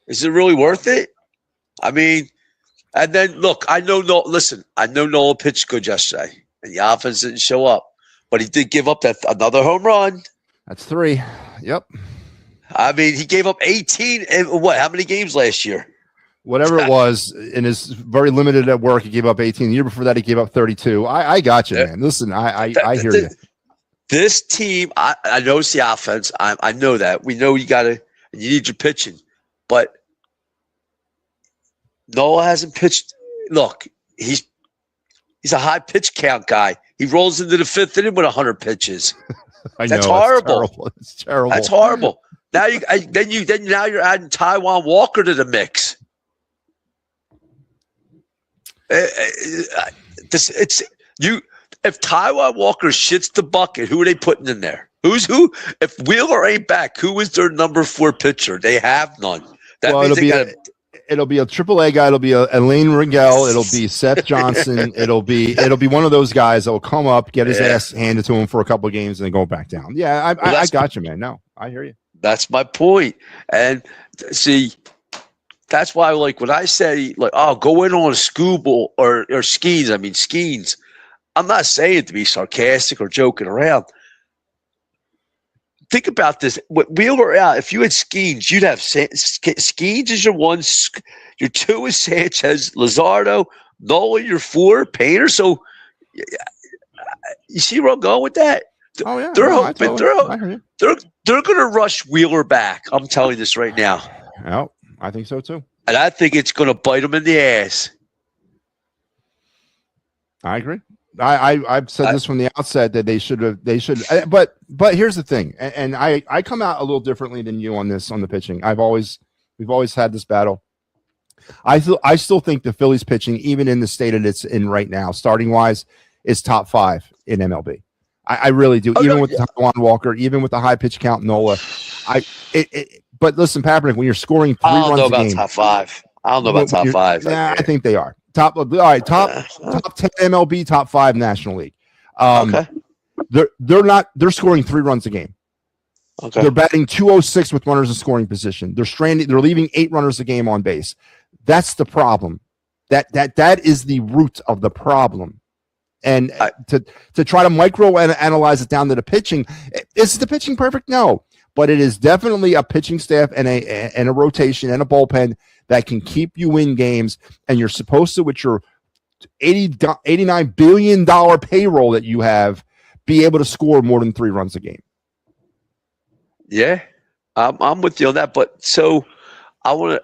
Is it really worth it? I mean. And then, look, I know Nola pitched good yesterday, and the offense didn't show up. But he did give up another home run. That's 3. Yep. I mean, he gave up 18 in how many games last year? Whatever it was, in his very limited at work, he gave up 18. The year before that, he gave up 32. I got you, man. Listen, I hear you. This team, I know it's the offense. I know that. We know you need your pitching. But Noah hasn't pitched. Look, he's a high pitch count guy. He rolls into the 5th inning with 100 pitches. That's horrible. It's terrible. That's horrible. Now you're adding Taijuan Walker to the mix. If Taijuan Walker shits the bucket, who are they putting in there? Who's who? If Wheeler ain't back, who is their number 4 pitcher? They have none. It'll be a AAA guy. It'll be a Elaine Ringel. It'll be Seth Johnson. It'll be one of those guys that will come up, get his ass handed to him for a couple of games, and then go back down. Yeah, I got you, man. No, I hear you. That's my point. And see, that's why, like, when I say, like, go in on a Scooble or Skeens, I mean Skeens. I'm not saying to be sarcastic or joking around. Think about this. Wheeler out. If you had Skeens, you'd have Skeens is your 1. Your 2 is Sanchez, Luzardo, Nola, your 4, Painter. So you see where I'm going with that? Oh yeah, they're hoping they're going to rush Wheeler back. I'm telling you this right now. Oh, I think so too. And I think it's going to bite them in the ass. I agree. I've said this from the outset that they should. But here's the thing, and I come out a little differently than you on the pitching. We've always had this battle. I still think the Phillies pitching, even in the state that it's in right now, starting wise, is top 5 in MLB. I really do. With Taijuan Walker, even with the high pitch count Nola. But listen, Papernick, when you're scoring 3 runs a game, I don't know about top 5. I don't know about top 5. Yeah, I think they are. Top 10 MLB, top 5 National League. Okay. They're scoring 3 runs a game. Okay. They're batting .206 with runners in scoring position. They're leaving 8 runners a game on base. That's the problem. That is the root of the problem. And to try to micro analyze it down to the pitching, is the pitching perfect? No, but it is definitely a pitching staff and a rotation and a bullpen that can keep you in games, and you're supposed to, with your $89 billion payroll that you have, be able to score more than 3 runs a game. Yeah, I'm with you on that. But I want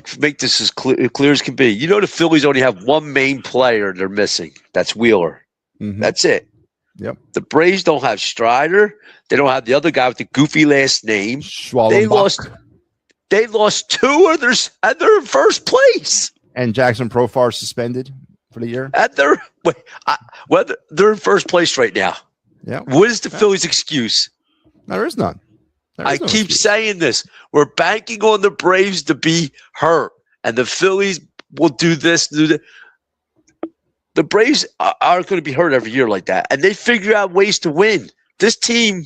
to make this as clear as can be. You know, the Phillies only have one main player they're missing. That's Wheeler. Mm-hmm. That's it. Yep. The Braves don't have Strider. They don't have the other guy with the goofy last name. They lost 2 others, and they're in first place. And Jackson Profar suspended for the year. And they're in first place right now. Yeah. What is the Phillies' excuse? There is none. I keep saying this. We're banking on the Braves to be hurt, and the Phillies will do this, do that. The Braves are going to be hurt every year like that, and they figure out ways to win. This team,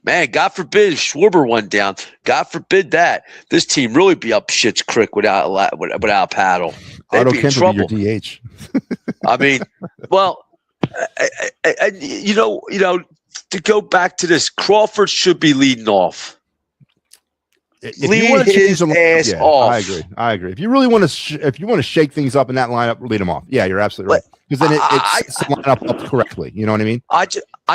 man, God forbid if Schwarber went down. God forbid that. This team really be up shit's creek without paddle. They'd be in trouble. Your DH. I mean, well, and you know, to go back to this, Crawford should be leading off. Lead his ass off. I agree. If you really want to, if you want to shake things up in that lineup, lead him off. Yeah, you're absolutely right. Because then it's the lineup up correctly. You know what I mean? I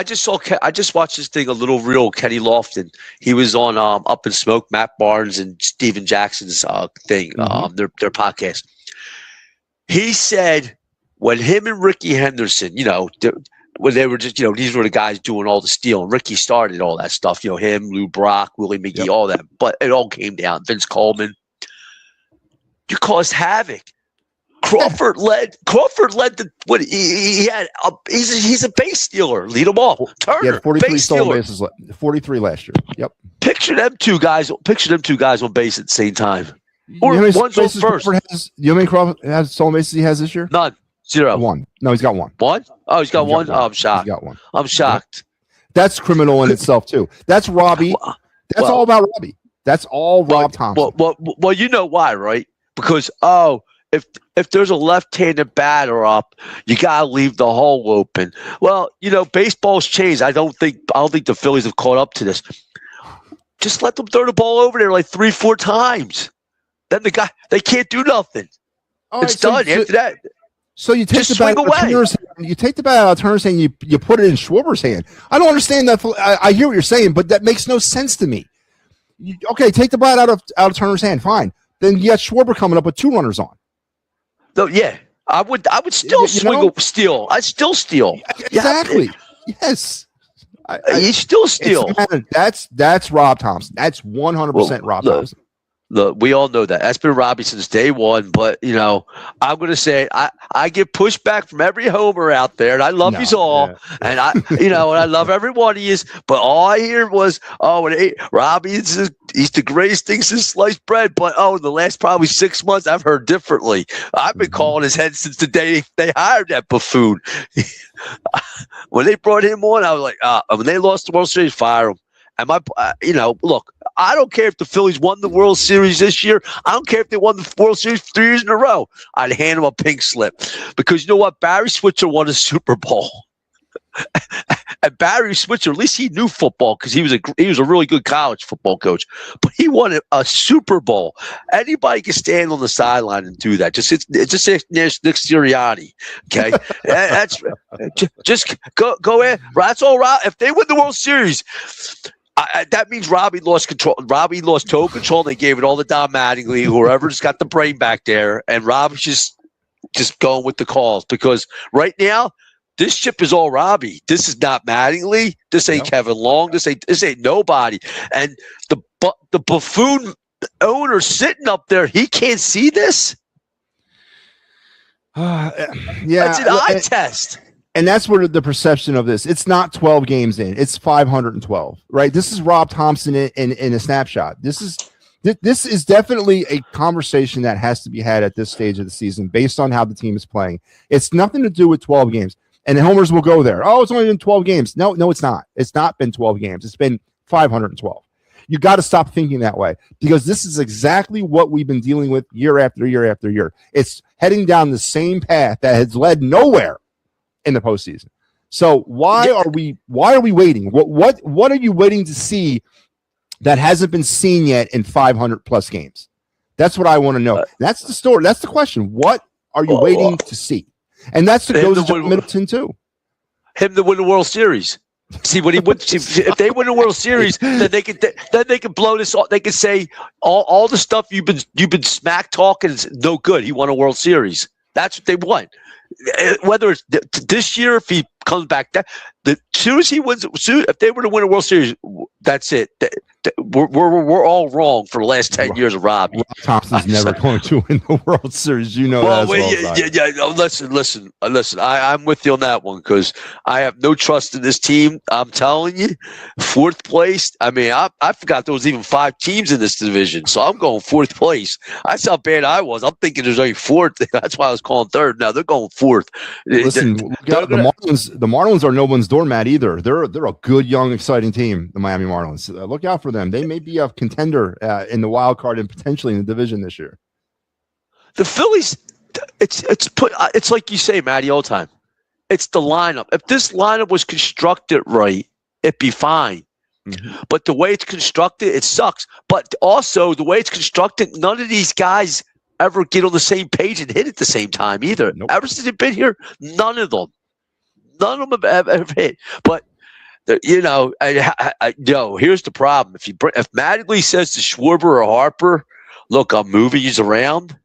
just watched this thing, a little real Kenny Lofton. He was on Up in Smoke, Matt Barnes and Steven Jackson's thing, their podcast. He said when him and Ricky Henderson, when they were just, these were the guys doing all the stealing. Ricky started all that stuff, him, Lou Brock, Willie McGee, all that. But it all came down. Vince Coleman. You caused havoc. Crawford led the what he had. He's a base stealer. Lead them all. Turner, 43 base stolen stealer. bases. 43 last year. Yep. Picture them two guys on base at the same time. Or one's on first. You know how many Crawford has stolen bases he has this year? None. 0. One. No, he's got one. One? Oh, he's got one. Oh, I'm shocked. He's got one. I'm shocked. That's criminal in itself too. That's Robbie. That's all about Robbie. That's all Rob Thompson. Well, you know why, right? Because if there's a left-handed batter up, you gotta leave the hole open. Well, baseball's changed. I don't think the Phillies have caught up to this. Just let them throw the ball over there like 3-4 times. Then they can't do nothing. It's done after that. So you take the bat out of Turner's hand. You take the bat out of Turner's hand. You put it in Schwarber's hand. I don't understand that. I hear what you're saying, but that makes no sense to me. Take the bat out of Turner's hand. Fine. Then you got Schwarber coming up with 2 runners on. No, yeah, I would still steal. I'd still steal. Exactly. Yes. You still steal. That's Rob Thompson. That's 100% Rob Thompson. Look, we all know that. That's been Robbie since day one. But, I'm going to say I get pushback from every homer out there, and I love you all. Yeah. And and I love every one of you. But all I hear was, Robbie, he's the greatest thing since sliced bread. But, in the last probably 6 months, I've heard differently. I've been calling his head since the day they hired that buffoon. When they brought him on, I was like, when they lost the World Series, fire him. And look, I don't care if the Phillies won the World Series this year. I don't care if they won the World Series 3 years in a row. I'd hand them a pink slip because you know what? Barry Switzer won a Super Bowl. And Barry Switzer, at least he knew football because he was a really good college football coach. But he won a Super Bowl. Anybody can stand on the sideline and do that. Just Nick Sirianni. Okay, just go in. That's all right. If they win the World Series. That means Robbie lost control. Robbie lost total control. They gave it all to Don Mattingly, whoever's got the brain back there, and Robbie's just going with the calls because right now this ship is all Robbie. This is not Mattingly. This ain't Kevin Long. This ain't nobody. And the buffoon owner sitting up there, he can't see this. That's an eye test. And that's where the perception of this. It's not 12 games in. It's 512, right? This is Rob Thompson in a snapshot. This is definitely a conversation that has to be had at this stage of the season based on how the team is playing. It's nothing to do with 12 games. And the homers will go there. Oh, it's only been 12 games. No, it's not. It's not been 12 games. It's been 512. You got to stop thinking that way because this is exactly what we've been dealing with year after year after year. It's heading down the same path that has led nowhere in the postseason. So why are we waiting? What are you waiting to see that hasn't been seen yet in 500 plus games? That's what I want to know. That's the story. That's the question. What are you waiting to see? And that's what goes to Middleton too. Him to win the World Series. See what he would. If they win the World Series, then they can blow this off. They can say all the stuff you've been smack talking is no good. He won a World Series. That's what they want. Whether it's this year, if he comes back, as soon as he wins, if they were to win a World Series, that's it. We're all wrong for the last 10 years of Robbie. Rob Thompson's never going to win the World Series. You know that. Well, listen. I'm with you on that one because I have no trust in this team. I'm telling you, 4th place. I mean, I forgot there was even 5 teams in this division, so I'm going 4th place. That's how bad I was. I'm thinking there's only 4th. That's why I was calling 3rd. Now they're going 4th. Listen, the Marlins are no one's doormat either. They're a good, young, exciting team. The Miami Marlins. Look out for them. They may be a contender in the wild card and potentially in the division this year. The Phillies, it's like you say, Matty, all the time. It's the lineup. If this lineup was constructed right, it'd be fine. Mm-hmm. But the way it's constructed, it sucks. But also the way it's constructed, none of these guys ever get on the same page and hit at the same time either. Nope. Ever since they've been here, none of them have ever hit. But here's the problem. If Mattingly says to Schwarber or Harper, "Look, I'm moving you around,"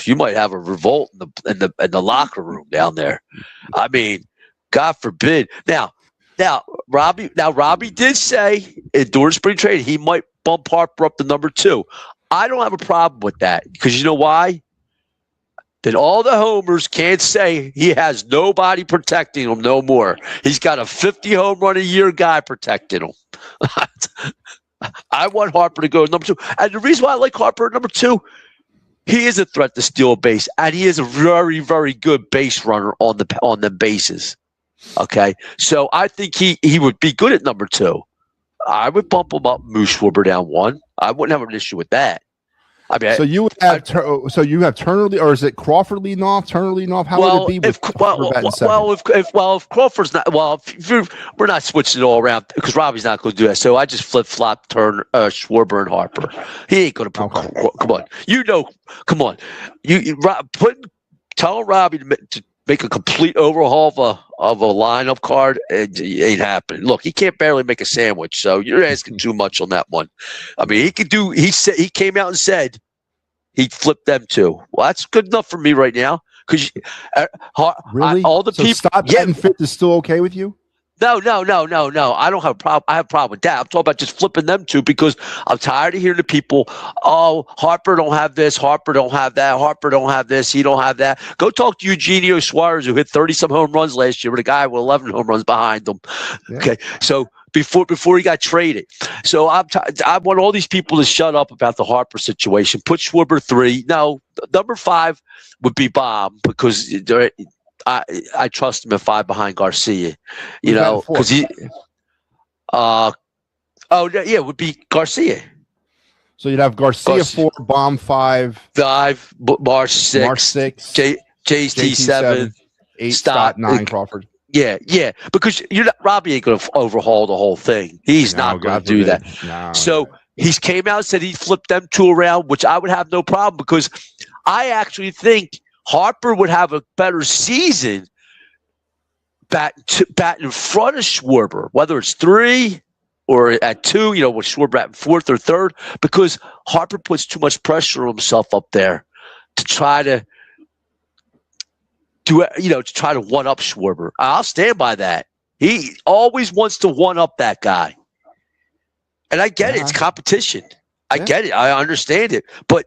you might have a revolt in the locker room down there. I mean, God forbid. Now, Robbie did say during spring training he might bump Harper up to number 2. I don't have a problem with that because you know why? Then all the homers can't say he has nobody protecting him no more. He's got a 50 home run a year guy protecting him. I want Harper to go number 2. And the reason why I like Harper at number 2, he is a threat to steal a base, and he is a very, very good base runner on the bases. Okay, so I think he would be good at number 2. I would bump him up, move Schwarber down 1. I wouldn't have an issue with that. I mean, so you have Turner, or is it Crawford leading off? Turner leading off? How would it be? If Crawford's not, we're not switching it all around because Robbie's not going to do that. So I just flip flop Turner, Schwarber, and Harper. He ain't going to put. Okay. Come on, come on. Tell Robbie to make a complete overhaul of a lineup card. It ain't happening. Look, he can't barely make a sandwich, so you're asking too much on that one. I mean, he could do. He came out and said he'd flip them too. Well, that's good enough for me right now. Because really, all the people. Stop getting fit is still okay with you? No. I don't have a problem. I have a problem with that. I'm talking about just flipping them two because I'm tired of hearing the people, oh, Harper don't have this, Harper don't have that, Harper don't have this, he don't have that. Go talk to Eugenio Suarez, who hit 30-some home runs last year with a guy with 11 home runs behind him. Yeah. Okay, so before he got traded. So I want all these people to shut up about the Harper situation. Put Schwarber 3. No, number 5 would be Bob because I trust him at 5 behind Garcia, because he. It would be Garcia. So you'd have Garcia 4, Bomb 5, Marsh 6, JT 7, 8, Stott 9, Crawford. Yeah, because Robbie ain't going to overhaul the whole thing. He's not going to do that. No. So he came out and said he flipped them 2 around, which I would have no problem because I actually think Harper would have a better season batting in front of Schwarber, whether it's 3 or at 2, with Schwarber at 4th or 3rd, because Harper puts too much pressure on himself up there to try to one up Schwarber. I'll stand by that. He always wants to one up that guy. And I get it. It's competition. I get it. I understand it. But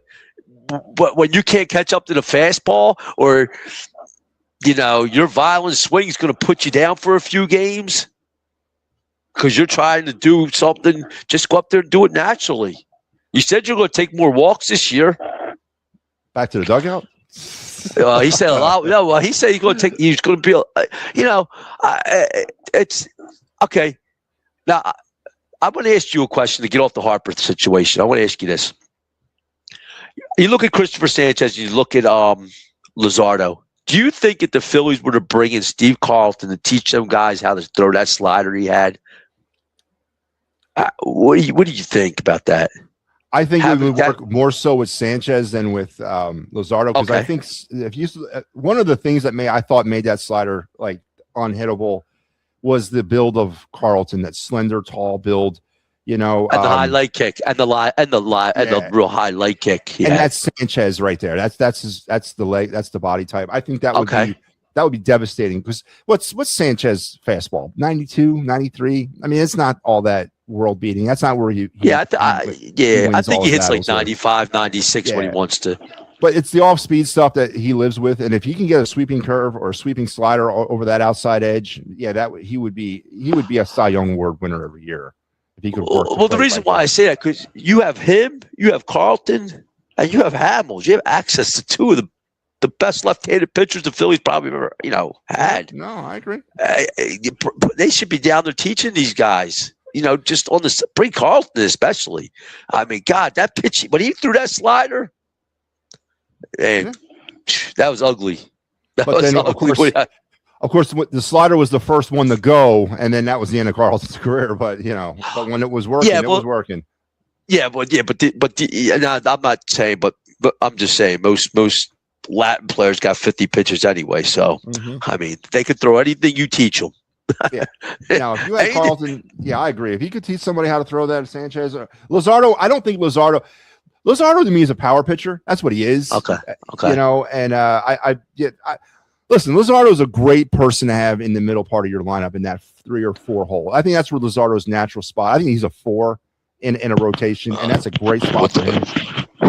when you can't catch up to the fastball or, your violent swing is going to put you down for a few games because you're trying to do something, just go up there and do it naturally. You said you're going to take more walks this year. Back to the dugout? He said a lot. No, he said he's going to be, it's okay. Now, I'm going to ask you a question to get off the Harper situation. I want to ask you this. You look at Christopher Sanchez, you look at Luzardo. Do you think if the Phillies were to bring in Steve Carlton to teach them guys how to throw that slider he had, what do you think about that? I think it would work more so with Sanchez than with Luzardo because I think one of the things that I thought made that slider like unhittable was the build of Carlton, that slender, tall build. And the high leg kick, and the real high leg kick, and that's Sanchez right there. That's the leg, that's the body type. I think that would be devastating because what's Sanchez fastball 92, 93. I mean, it's not all that world beating. That's not where I think he hits like 95, 96 when he wants to. But it's the off speed stuff that he lives with, and if he can get a sweeping curve or a sweeping slider over that outside edge, he would be a Cy Young Award winner every year. If he could work the reason why I say that because you have him, you have Carlton, and you have Hamels. You have access to 2 of the best left-handed pitchers the Phillies probably ever had. No, I agree. They should be down there teaching these guys. Just on the bring Carlton especially. I mean, God, that pitch when he threw that slider, and that was ugly. That was ugly. Of course, the slider was the first one to go, and then that was the end of Carlton's career. But but when it was working, it was working. Yeah, but I'm not saying, but I'm just saying most Latin players got 50 pitches anyway. So I mean, they could throw anything you teach them. Now, if you had Carlton, I agree. If he could teach somebody how to throw that, Sanchez, Luzardo, I don't think Luzardo to me is a power pitcher. That's what he is. Okay. And Listen, Luzardo's a great person to have in the middle part of your lineup in that 3 or 4 hole. I think that's where Luzardo's natural spot. I think he's a 4 in a rotation, and that's a great spot for him.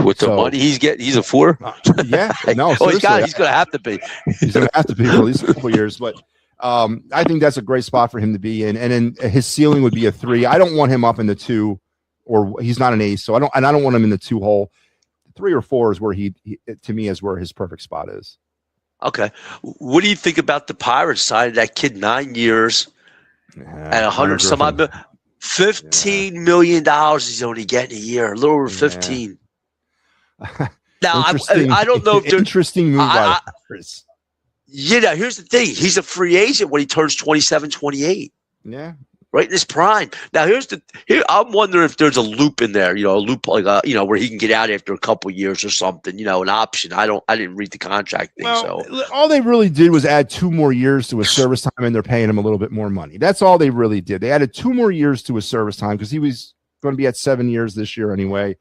With the money he's getting, he's a 4. Yeah, no, he's going to have to be. He's going to have to be for at least a couple years. But I think that's a great spot for him to be in. And then his ceiling would be a 3. I don't want him up in the 2, or he's not an ace, so I don't want him in the 2 hole. 3 or 4 is where he to me is where his perfect spot is. Okay, what do you think about the Pirates signing that kid 9 years and 100 some odd $15 million he's only getting a year, a little over 15. Now I don't know if there's interesting move by the Pirates. Yeah, here's the thing: he's a free agent when he turns 27, 28. Yeah. Right in his prime. Now, I'm wondering if there's a loop in there, a loop like where he can get out after a couple of years or something, an option. I didn't read the contract thing. So all they really did was add 2 more years to his service time, and they're paying him a little bit more money. That's all they really did. They added 2 more years to his service time because he was going to be at 7 years this year anyway.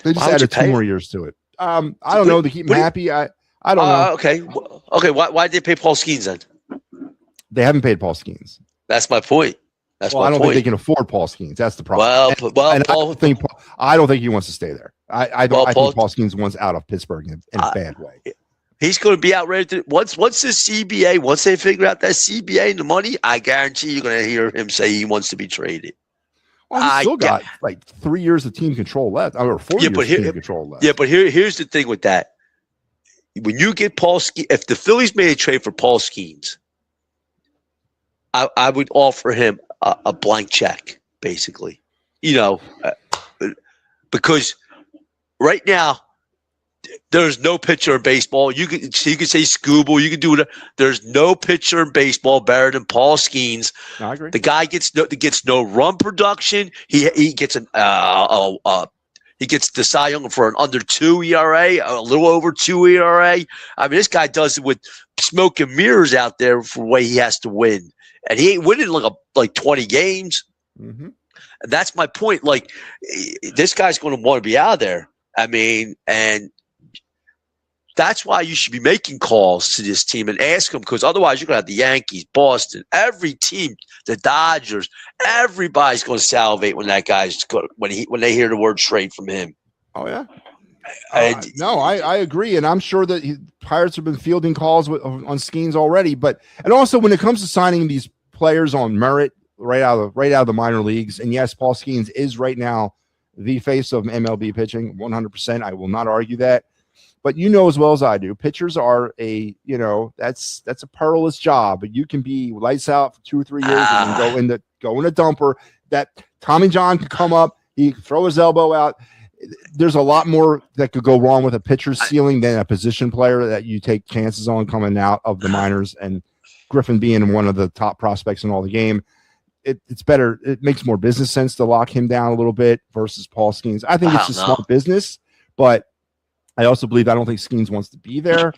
They just added 2 more years to it. I don't know to keep him happy. I don't know. Okay. Why did they pay Paul Skeens then? They haven't paid Paul Skeens. That's my point. I don't think they can afford Paul Skeens. That's the problem. I don't think he wants to stay there. I think Paul Skeens wants out of Pittsburgh in a bad way. He's going to be outrageous. Once the CBA, once they figure out that CBA and the money, I guarantee you're going to hear him say he wants to be traded. Well, he's still got like 3 years of team control left, or 4 years of team control left. Yeah, but here's the thing with that. When you get Paul Skeens, if the Phillies made a trade for Paul Skeens, I would offer him a blank check, basically, because right now there's no pitcher in baseball. You could say Scooble, you could do it. There's no pitcher in baseball better than Paul Skeens. I agree. The guy gets no run production. He gets he gets the Cy Young for an under 2 ERA, a little over 2 ERA. I mean, this guy does it with smoke and mirrors out there for the way he has to win. And he ain't winning like 20 games. Mm-hmm. And that's my point. Like, this guy's going to want to be out of there. I mean, and that's why you should be making calls to this team and ask them, because otherwise you're going to have the Yankees, Boston, every team, the Dodgers, everybody's going to salivate when that guy's when they hear the word trade from him. Oh yeah. I agree, and I'm sure that Pirates have been fielding calls on Skeens already. And also when it comes to signing these players on merit right out of the minor leagues, and yes, Paul Skeens is right now the face of MLB pitching, 100%. I will not argue that. But as well as I do, pitchers are that's a perilous job. But you can be lights out for 2 or 3 years and then go in a dumper. That Tommy John could come up, he could throw his elbow out. There's a lot more that could go wrong with a pitcher's ceiling than a position player that you take chances on coming out of the minors. And Griffin being one of the top prospects in all the game, it's better. It makes more business sense to lock him down a little bit versus Paul Skeens. I think it's just smart business, but I also believe I don't think Skeens wants to be there.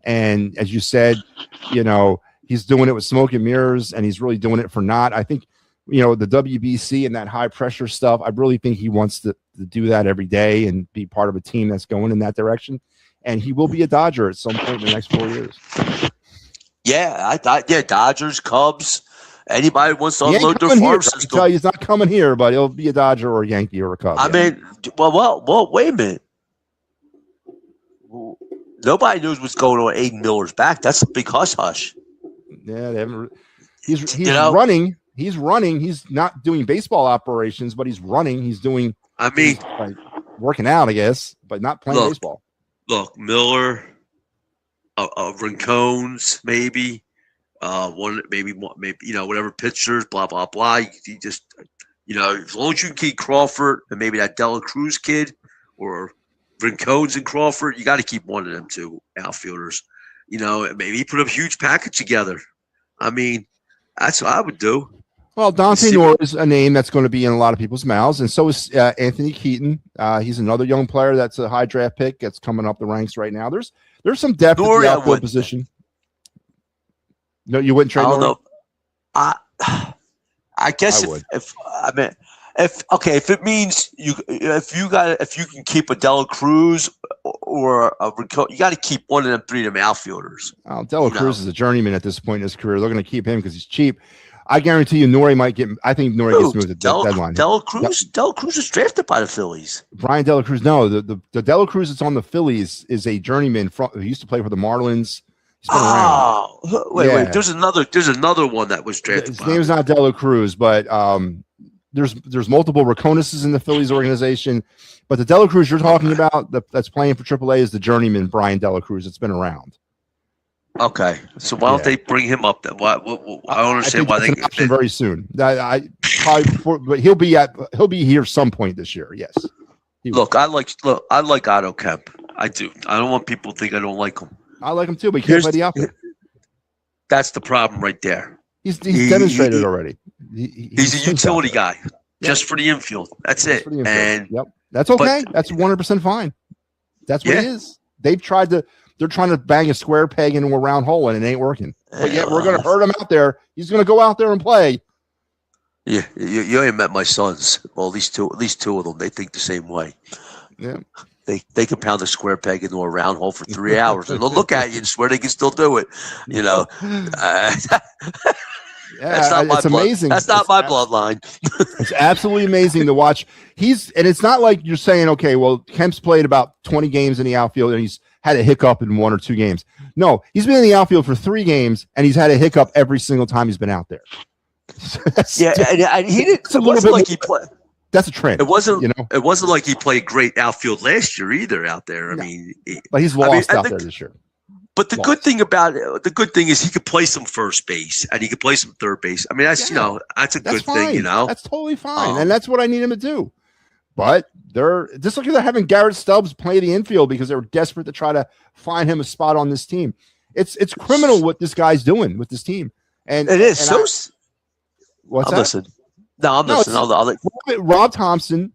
And as you said, he's doing it with smoke and mirrors, and he's really doing it for not. I think, the WBC and that high pressure stuff, I really think he wants to do that every day and be part of a team that's going in that direction. And he will be a Dodger at some point in the next 4 years. Yeah, Dodgers, Cubs, anybody wants to unload their farm system. Tell you he's not coming here, but he'll be a Dodger or a Yankee or a Cub. I mean, well, wait a minute. Nobody knows what's going on Aiden Miller's back. That's a big hush. Yeah, they haven't. He's running. He's running. He's not doing baseball operations, but he's running. He's doing. Working out, I guess, but not playing baseball. Look, Miller, Rincones, maybe whatever pitchers, blah blah blah. You just, as long as you can keep Crawford and maybe that Dela Cruz kid or Rincones and Crawford, you got to keep one of them two outfielders. Maybe put a huge package together. I mean, that's what I would do. Well, Dante Nor is a name that's going to be in a lot of people's mouths, and so is Anthony Keaton. He's another young player that's a high draft pick that's coming up the ranks right now. There's some depth at the outfield position. No, you wouldn't trade. I don't know. I guess if it means if you can keep a Dela Cruz or you got to keep one of them 3 of them outfielders. Dela Cruz is a journeyman at this point in his career. They're going to keep him because he's cheap. I guarantee you, Nori might get. I think Nori gets moved at the deadline. Dela Cruz is drafted by the Phillies. Brian Dela Cruz. No, the Dela Cruz that's on the Phillies is a journeyman. He used to play for the Marlins. He's been around. Wait. There's another one that was drafted. His name is not Dela Cruz, but there's multiple Raconuses in the Phillies organization. But the Dela Cruz you're talking about that's playing for AAA is the journeyman Brian Dela Cruz. It's been around. Okay, so why don't they bring him up then? I don't understand why they very soon. But he'll be here some point this year. Yes. I like Otto Kemp. I do. I don't want people to think I don't like him. I like him too, but he can't play the outfield. That's the problem right there. He's demonstrated already. He's a utility guy, just for the infield. That's it. And that's okay. That's 100% fine. That's what he is. They're trying to bang a square peg into a round hole, and it ain't working. But yet we're going to hurt him out there. He's going to go out there and play. Yeah, you ain't met my sons. Well, at least two of them. They think the same way. Yeah, they can pound a square peg into a round hole for 3 hours, and they'll look at you and swear they can still do it. It's amazing. That's not my bloodline. It's absolutely amazing to watch. And it's not like you're saying, okay, well, Kemp's played about 20 games in the outfield, and he's had a hiccup in 1 or 2 games. No, he's been in the outfield for 3 games, and he's had a hiccup every single time he's been out there. And he didn't. It wasn't like he played. That's a trend. It wasn't. It wasn't like he played great outfield last year either. Out there, I mean, but he's lost out there this year. But the good thing about it, the good thing is he could play some first base and he could play some third base. I mean, that's that's a good thing. That's totally fine, and that's what I need him to do. But they're having Garrett Stubbs play the infield because they were desperate to try to find him a spot on this team. It's criminal what this guy's doing with this team, and it is. What's that? Listening. No, I'm listening. Rob Thompson.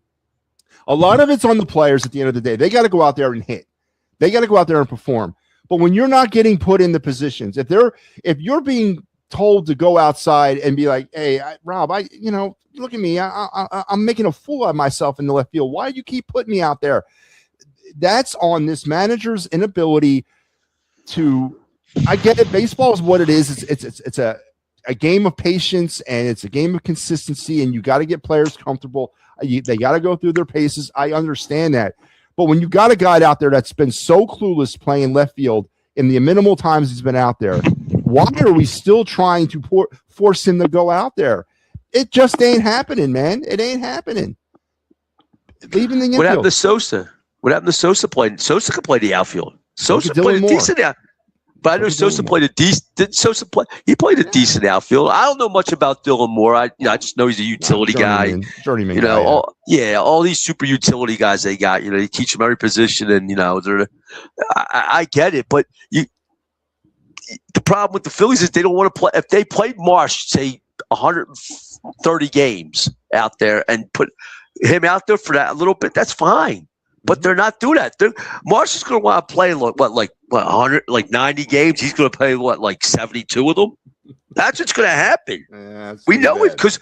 A lot of it's on the players at the end of the day. They got to go out there and hit. They got to go out there and perform. But when you're not getting put in the positions, if you're being told to go outside and be like, "Hey, Rob, look at me. I'm making a fool of myself in the left field. Why do you keep putting me out there?" That's on this manager's inability to. I get it. Baseball is what it is. It's a game of patience, and it's a game of consistency, and you got to get players comfortable. They got to go through their paces. I understand that. But when you got a guy out there that's been so clueless playing left field in the minimal times he's been out there, why are we still trying to force him to go out there? It just ain't happening, man. It ain't happening. Leaving the infield. What happened to Sosa? Sosa could play the outfield. Sosa played a decent outfield. But I know Sosa played a decent. He played a decent outfield. I don't know much about Dylan Moore. I just know he's a utility guy. Journeyman guy. All these super utility guys they got. They teach them every position, and I get it. But the problem with the Phillies is they don't want to play. If they played Marsh, say 130 games out there, and put him out there for that a little bit, that's fine. But they're not doing that. Marsh is going to want to play like 100, like 90 games. He's going to play like 72 of them. That's what's going to happen. Yeah, we know it because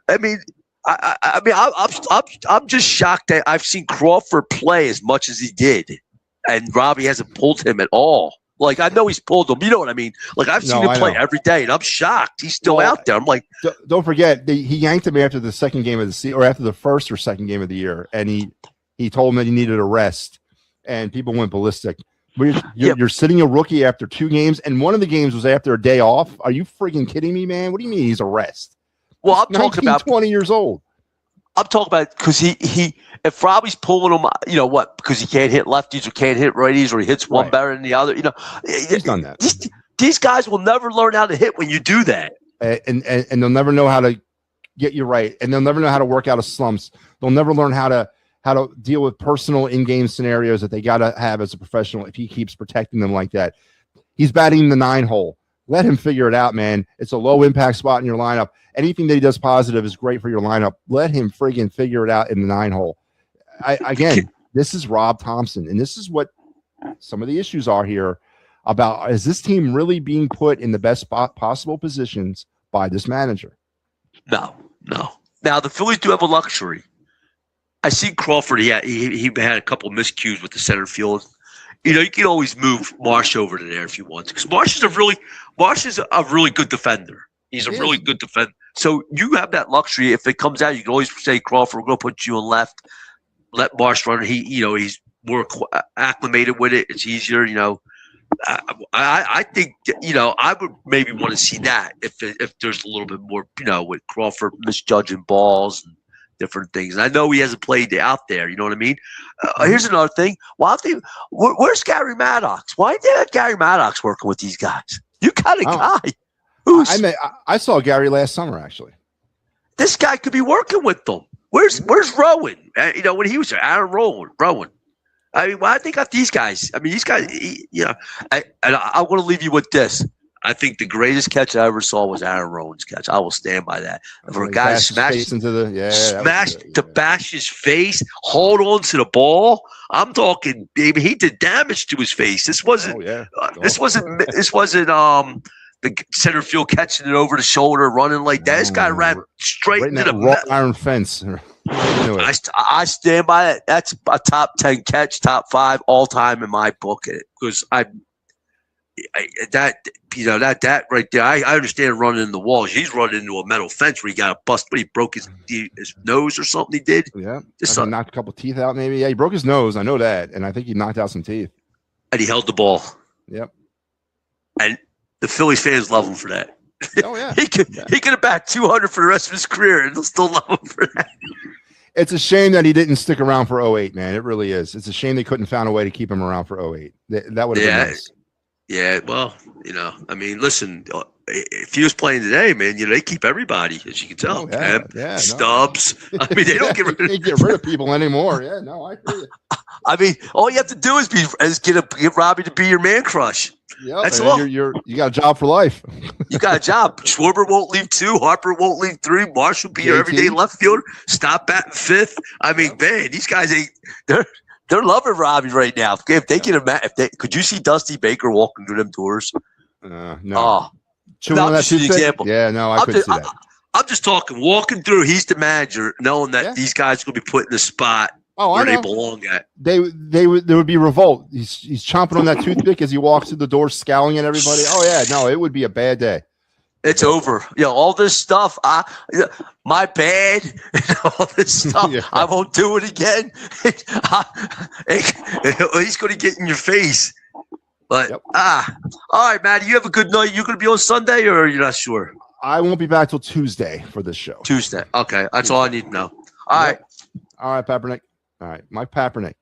I mean, I'm just shocked that I've seen Crawford play as much as he did, and Robbie hasn't pulled him at all. Like I know he's pulled him. You know what I mean? Like I've seen him play every day, and I'm shocked he's still out there. I'm like, don't forget he yanked him after the second game of the season, or after the first or second game of the year, and he told him that he needed a rest, and people went ballistic. You're sitting a rookie after 2 games, and one of the games was after a day off. Are you freaking kidding me, man? What do you mean he's a rest? Well, I'm talking about 20 years old. I'm talking about because if Robbie's pulling him, because he can't hit lefties or can't hit righties, or he hits one better than the other. He's done that. These guys will never learn how to hit when you do that, and they'll never know how to get you right, and they'll never know how to work out of slumps. They'll never learn how to deal with personal in-game scenarios that they got to have as a professional if he keeps protecting them like that. He's batting the 9 hole. Let him figure it out, man. It's a low-impact spot in your lineup. Anything that he does positive is great for your lineup. Let him friggin' figure it out in the 9 hole. Again, this is Rob Thompson, and this is what some of the issues are here about, is this team really being put in the best possible positions by this manager? No. Now, the Phillies do have a luxury. I see Crawford. He had a couple miscues with the center field. you can always move Marsh over to there if you want to, because Marsh is a really good defender. He's a really good defender. So you have that luxury. If it comes out, you can always say, Crawford, we're going to put you on left. Let Marsh run. He's more acclimated with it. It's easier. I think I would maybe want to see that if there's a little bit more, with Crawford misjudging balls and different things. And I know he hasn't played out there. You know what I mean? Here's another thing. Where's Gary Maddox? Why did they have Gary Maddox working with these guys? You got a guy. I saw Gary last summer, actually. This guy could be working with them. Where's Rowan? When he was there, Aaron Rowan. I mean, I think of these guys. I mean, these guys. I want to leave you with this. I think the greatest catch I ever saw was Aaron Rowan's catch. I will stand by that. For a guy to bash his face, hold on to the ball. I'm talking, baby. He did damage to his face. This wasn't. This wasn't. The center field catching it over the shoulder, running like that. This guy ran straight into the wrought iron fence. I stand by it. That's a top 10 catch, top 5 all time in my book. Because that right there. I understand running in the walls. He's running into a metal fence where he got a bust, but he broke his nose or something. He did. Yeah, knocked a couple teeth out. Maybe. Yeah, he broke his nose. I know that, and I think he knocked out some teeth. And he held the ball. Yep. And the Phillies fans love him for that. Oh yeah, he could have backed 200 for the rest of his career, and they'll still love him for that. It's a shame that he didn't stick around for 08, man. It really is. It's a shame they couldn't find a way to keep him around for 08. That would have been nice. Yeah, well, I mean, listen, if he was playing today, man, they keep everybody, as you can tell. Stubbs. I mean, they don't get rid of people anymore. Yeah, no, I hear you. I mean, all you have to do is get Robbie to be your man crush. Yeah, that's all. You got a job for life. You got a job. Schwarber won't leave 2. Harper won't leave 3. Marsh will be your everyday left fielder. Stop batting 5th. I mean, man, these guys they're loving Robbie right now. If they can imagine, could you see Dusty Baker walking through them doors? No. Oh, just an example. Yeah, no, I couldn't see that. I'm just talking. Walking through, he's the manager, knowing that these guys are going to be put in the spot where they belong at. There would be revolt. He's chomping on that toothpick as he walks through the door, scowling at everybody. Oh yeah, no, it would be a bad day. It's over. All this stuff. My bad. All this stuff. I won't do it again. He's going to get in your face. But all right, Matty. You have a good night. You going to be on Sunday, or you're not sure? I won't be back till Tuesday for this show. Tuesday. Okay, that's all I need to know. All right, Papernick. All right, Mike Papernick.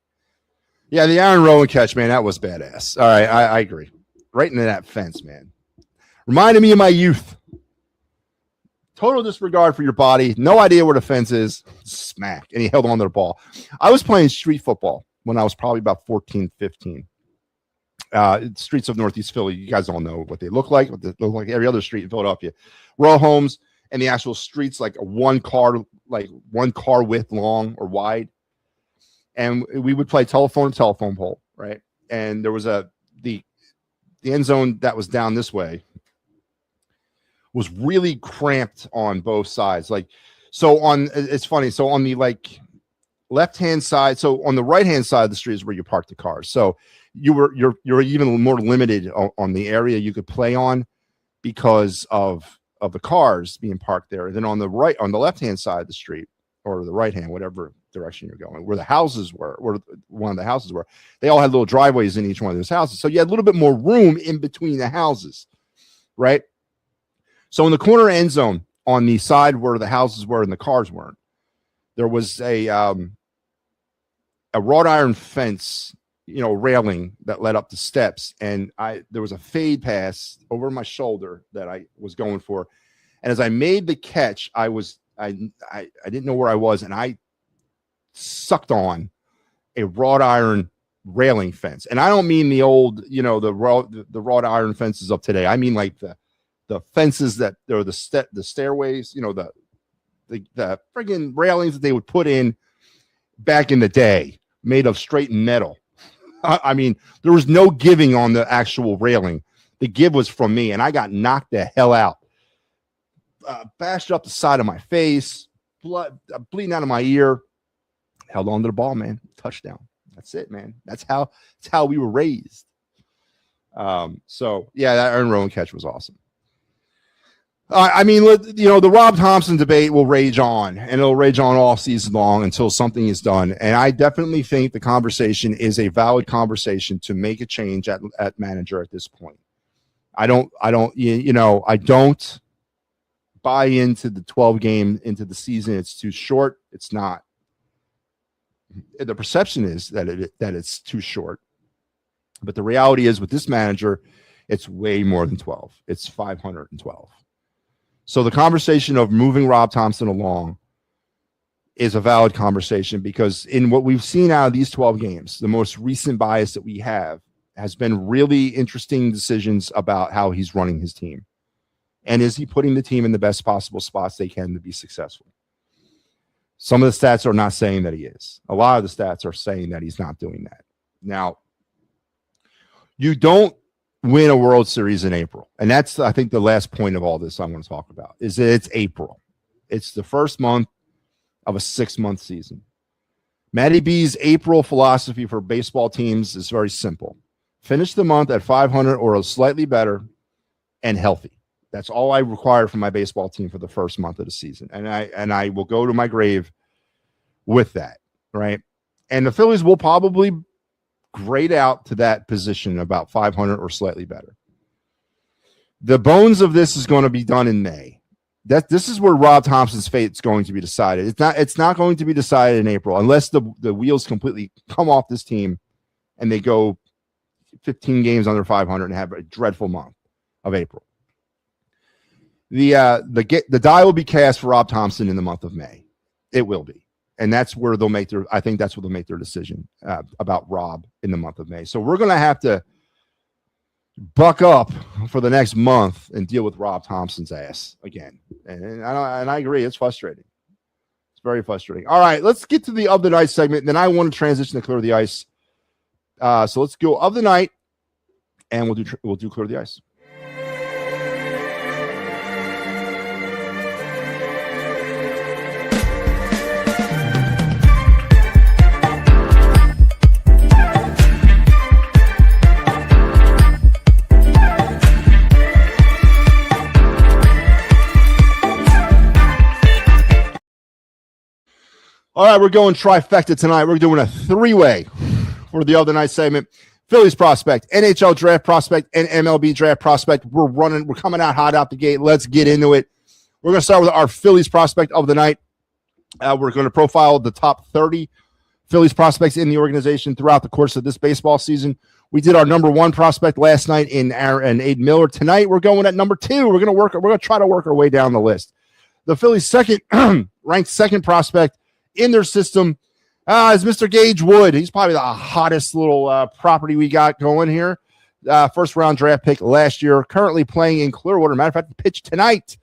Yeah, the Aaron Rowan catch, man, that was badass. All right, I agree. Right into that fence, man. Reminded me of my youth. Total disregard for your body. No idea where the fence is. Smack. And he held on to the ball. I was playing street football when I was probably about 14, 15. Streets of Northeast Philly. You guys all know what they look like. They look like every other street in Philadelphia. Row homes and the actual streets like one car width long or wide. And we would play telephone pole, right? And there was the end zone that was down this way was really cramped on both sides. It's funny. So on the left-hand side, so on the right-hand side of the street is where you park the cars. So you're even more limited on the area you could play on because of the cars being parked there. And then on the left-hand side of the street, or the right-hand, whatever direction you're going, where one of the houses were, they all had little driveways in each one of those houses. So you had a little bit more room in between the houses, right? So in the corner end zone on the side where the houses were and the cars weren't, there was a wrought iron fence, railing that led up the steps. And there was a fade pass over my shoulder that I was going for. And as I made the catch, I didn't know where I was, and I sucked on a wrought iron railing fence. And I don't mean the old, the wrought iron fences of today. I mean like the fences that are the stairways, the friggin' railings that they would put in back in the day, made of straight metal. I mean, there was no giving on the actual railing. The give was from me, and I got knocked the hell out. Bashed up the side of my face, blood bleeding out of my ear. Held on to the ball, man. Touchdown. That's it, man. That's how we were raised. So yeah, that Aaron Rowan catch was awesome. I mean, the Rob Thompson debate will rage on, and it'll rage on all season long until something is done. And I definitely think the conversation is a valid conversation to make a change at manager at this point. I don't buy into the 12 game into the season. It's too short. It's not. The perception is that it's too short, but the reality is with this manager, it's way more than 12. It's 512. So the conversation of moving Rob Thompson along is a valid conversation because in what we've seen out of these 12 games, the most recent bias that we have has been really interesting decisions about how he's running his team. And is he putting the team in the best possible spots they can to be successful? Some of the stats are not saying that he is. A lot of the stats are saying that he's not doing that. Now, you don't win a World Series in April. And that's, I think, the last point of all this I want to talk about is that it's April. It's the first month of a 6-month season. MattyB's April philosophy for baseball teams is very simple. Finish the month at 500 or slightly better and healthy. That's all I require from my baseball team for the first month of the season. And I will go to my grave with that, right? And the Phillies will probably grade out to that position about 500 or slightly better. The bones of this is going to be done in May. This is where Rob Thompson's fate is going to be decided. It's not going to be decided in April unless the wheels completely come off this team and they go 15 games under 500 and have a dreadful month of April. The die will be cast for Rob Thompson in the month of May. It will be. And that's where they'll make their decision about Rob in the month of May. So we're going to have to buck up for the next month and deal with Rob Thompson's ass again. And I agree. It's frustrating. It's very frustrating. All right, let's get to the of the night segment. And then I want to transition to clear the ice. So let's go of the night, and we'll do clear the ice. All right, we're going trifecta tonight. We're doing a 3-way for the other night segment. Phillies prospect, NHL draft prospect, and MLB draft prospect. We're coming out hot out the gate. Let's get into it. We're going to start with our Phillies prospect of the night. We're going to profile the top 30 Phillies prospects in the organization throughout the course of this baseball season. We did our number 1 prospect last night in Aiden Miller. Tonight, we're going at number 2. We're going to try to work our way down the list. The Phillies' ranked second prospect in their system is Mr. Gage Wood. He's probably the hottest little property we got going here. First round draft pick last year, currently playing in Clearwater. Matter of fact, the pitch tonight.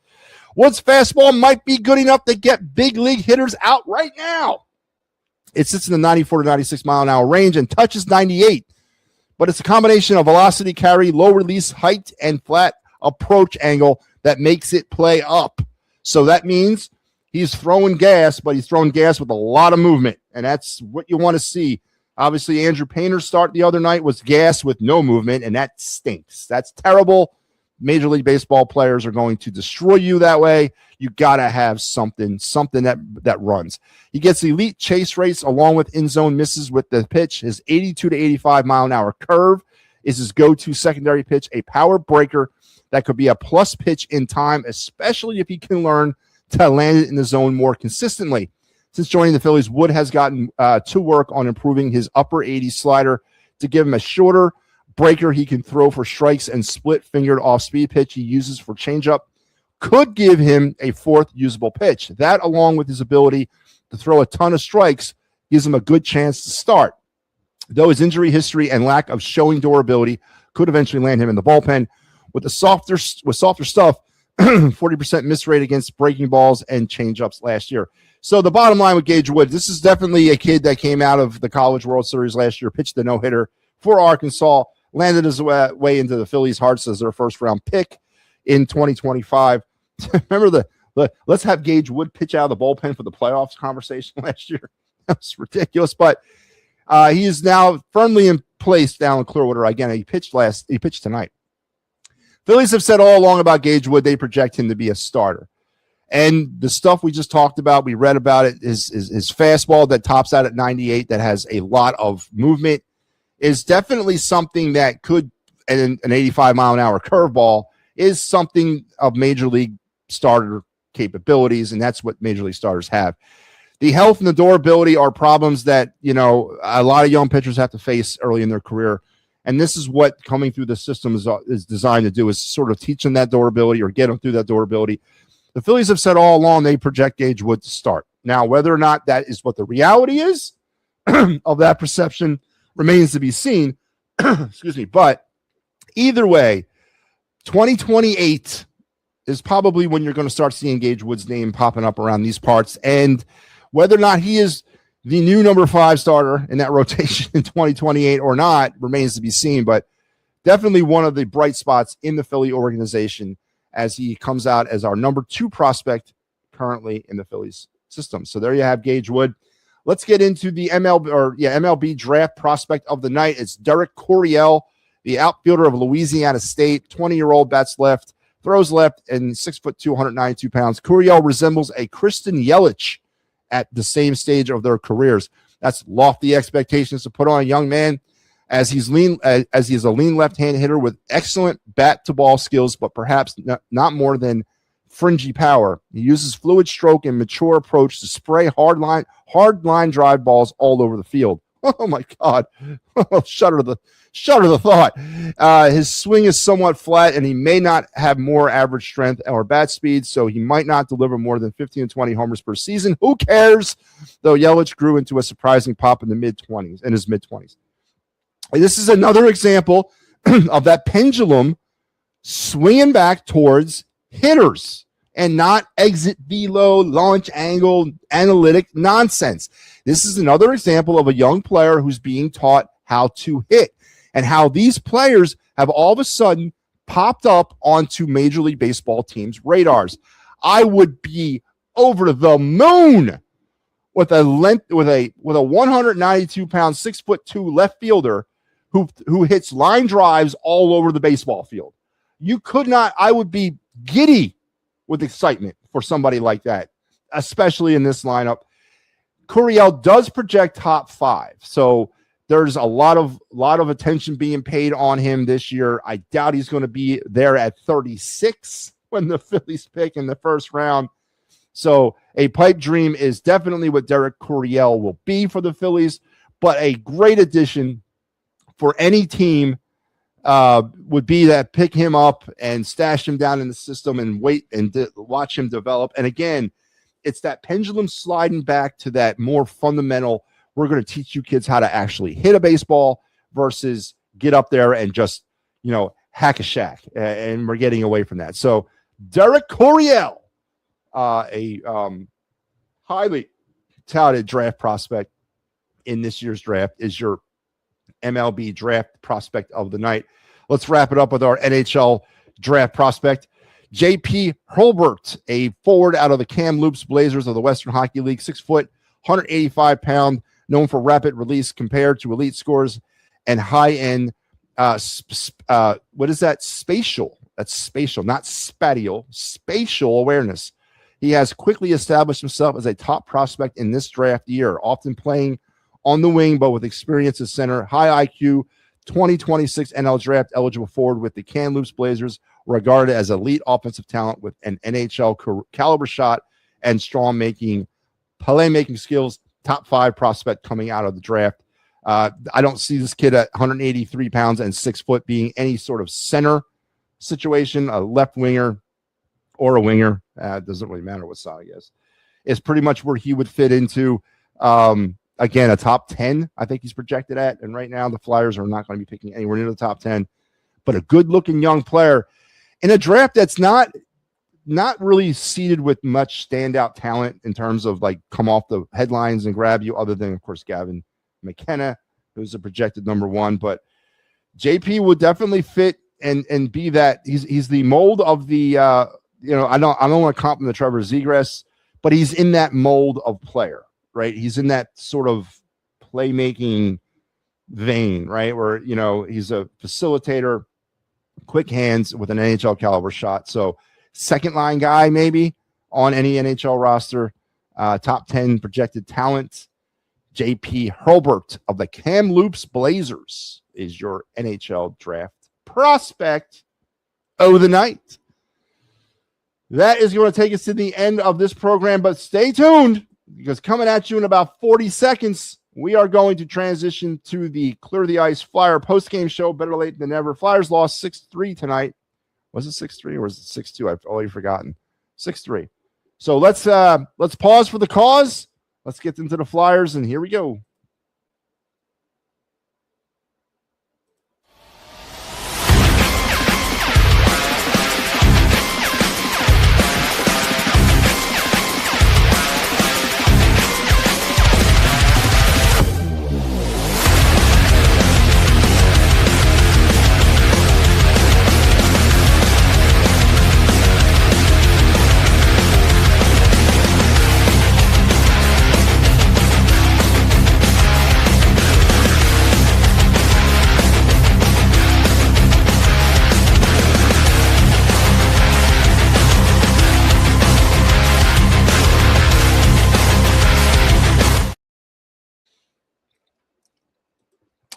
Wood's fastball might be good enough to get big league hitters out right now. It sits in the 94 to 96 mile an hour range and touches 98. But it's a combination of velocity carry, low release height, and flat approach angle that makes it play up. So that means he's throwing gas, but he's throwing gas with a lot of movement, and that's what you want to see. Obviously, Andrew Painter's start the other night was gas with no movement, and that stinks. That's terrible. Major League Baseball players are going to destroy you that way. You got to have something that runs. He gets elite chase rates along with in-zone misses with the pitch. His 82 to 85 mile an hour curve is his go-to secondary pitch, a power breaker that could be a plus pitch in time, especially if he can learn to land it in the zone more consistently. Since joining the Phillies, Wood has gotten to work on improving his upper 80s slider to give him a shorter breaker he can throw for strikes, and split-fingered off-speed pitch he uses for changeup could give him a fourth usable pitch. That, along with his ability to throw a ton of strikes, gives him a good chance to start. Though his injury history and lack of showing durability could eventually land him in the bullpen. With softer stuff, 40% miss rate against breaking balls and changeups last year. So the bottom line with Gage Wood, this is definitely a kid that came out of the College World Series last year, pitched the no-hitter for Arkansas, landed his way into the Phillies' hearts as their first-round pick in 2025. Remember the let's have Gage Wood pitch out of the bullpen for the playoffs conversation last year? That was ridiculous. But He is now firmly in place down in Clearwater. Again, he pitched tonight. Phillies have said all along about Gage Wood, they project him to be a starter. And the stuff we just talked about, we read about it, is fastball that tops out at 98, that has a lot of movement, is definitely something that could, and an 85-mile-an-hour curveball is something of major league starter capabilities, and that's what major league starters have. The health and the durability are problems that, a lot of young pitchers have to face early in their career. And this is what coming through the system is designed to do, is sort of teach them that durability or get them through that durability. The Phillies have said all along they project Gage Wood to start. Now, whether or not that is what the reality is of that perception remains to be seen. Excuse me. But either way, 2028 is probably when you're going to start seeing Gage Wood's name popping up around these parts. And whether or not he is the new number 5 starter in that rotation in 2028 or not remains to be seen, but definitely one of the bright spots in the Philly organization as he comes out as our number 2 prospect currently in the Phillies system. So there you have Gage Wood. Let's get into the MLB draft prospect of the night. It's Derek Coryell, the outfielder of Louisiana State, 20-year-old, bats left, throws left, and 6'2", 192 pounds. Coryell resembles a Kristen Yelich at the same stage of their careers. That's lofty expectations to put on a young man, as he's a lean left-hand hitter with excellent bat-to-ball skills, but perhaps not more than fringy power. He uses fluid stroke and mature approach to spray hard line drive balls all over the field. Oh my God! Shudder the thought. His swing is somewhat flat, and he may not have more average strength or bat speed, so he might not deliver more than 15 to 20 homers per season. Who cares? Though Yelich grew into a surprising pop in his mid-20s. This is another example of that pendulum swinging back towards hitters and not exit velo, launch angle, analytic nonsense. This is another example of a young player who's being taught how to hit, and how these players have all of a sudden popped up onto Major League Baseball teams' radars. I would be over the moon with a 192-pound, 6'2" left fielder who hits line drives all over the baseball field. I would be giddy with excitement for somebody like that, especially in this lineup. Coryell does project top 5, so there's a lot of attention being paid on him this year. I doubt he's going to be there at 36 when the Phillies pick in the first round. So a pipe dream is definitely what Derek Coryell will be for the Phillies, but a great addition for any team would be that pick him up and stash him down in the system and wait and watch him develop. And again, it's that pendulum sliding back to that more fundamental, we're going to teach you kids how to actually hit a baseball versus get up there and just, hack a shack. And we're getting away from that. So Derek Coryell, a highly touted draft prospect in this year's draft, is your MLB draft prospect of the night. Let's wrap it up with our NHL draft prospect. J.P. Hurlburt, a forward out of the Kamloops Blazers of the Western Hockey League, 6 foot, 185 pound, known for rapid release compared to elite scores and high-end, what is that? Spatial. That's spatial, not spatial, spatial awareness. He has quickly established himself as a top prospect in this draft year, often playing on the wing, but with experience at center. High IQ, 2026 NL draft eligible forward with the Kamloops Blazers, regarded as elite offensive talent with an NHL caliber shot and strong playmaking skills. Top 5 prospect coming out of the draft. I don't see this kid at 183 pounds and 6 foot being any sort of center situation, a left winger or a winger. It doesn't really matter what side, I guess. It's pretty much where he would fit into. Again, a top 10, I think he's projected at. And right now, the Flyers are not going to be picking anywhere near the top 10. But a good-looking young player in a draft that's not really seeded with much standout talent in terms of come off the headlines and grab you, other than, of course, Gavin McKenna, who's a projected number 1. But JP would definitely fit and be that. He's the mold of the I don't want to compliment the Trevor Zegras, but he's in that mold of player, right? He's in that sort of playmaking vein, right? Where, he's a facilitator, quick hands with an NHL caliber shot. So second line guy, maybe on any NHL roster, top 10 projected talent. JP Hurlburt of the Kamloops Blazers is your NHL draft prospect of the night. That is going to take us to the end of this program, but stay tuned because coming at you in about 40 seconds, we are going to transition to the Clear the Ice Flyer postgame show. Better late than never. Flyers lost 6-3 tonight. Was it 6-3 or was it 6-2? I've already forgotten. 6-3. So let's pause for the cause. Let's get into the Flyers, and here we go.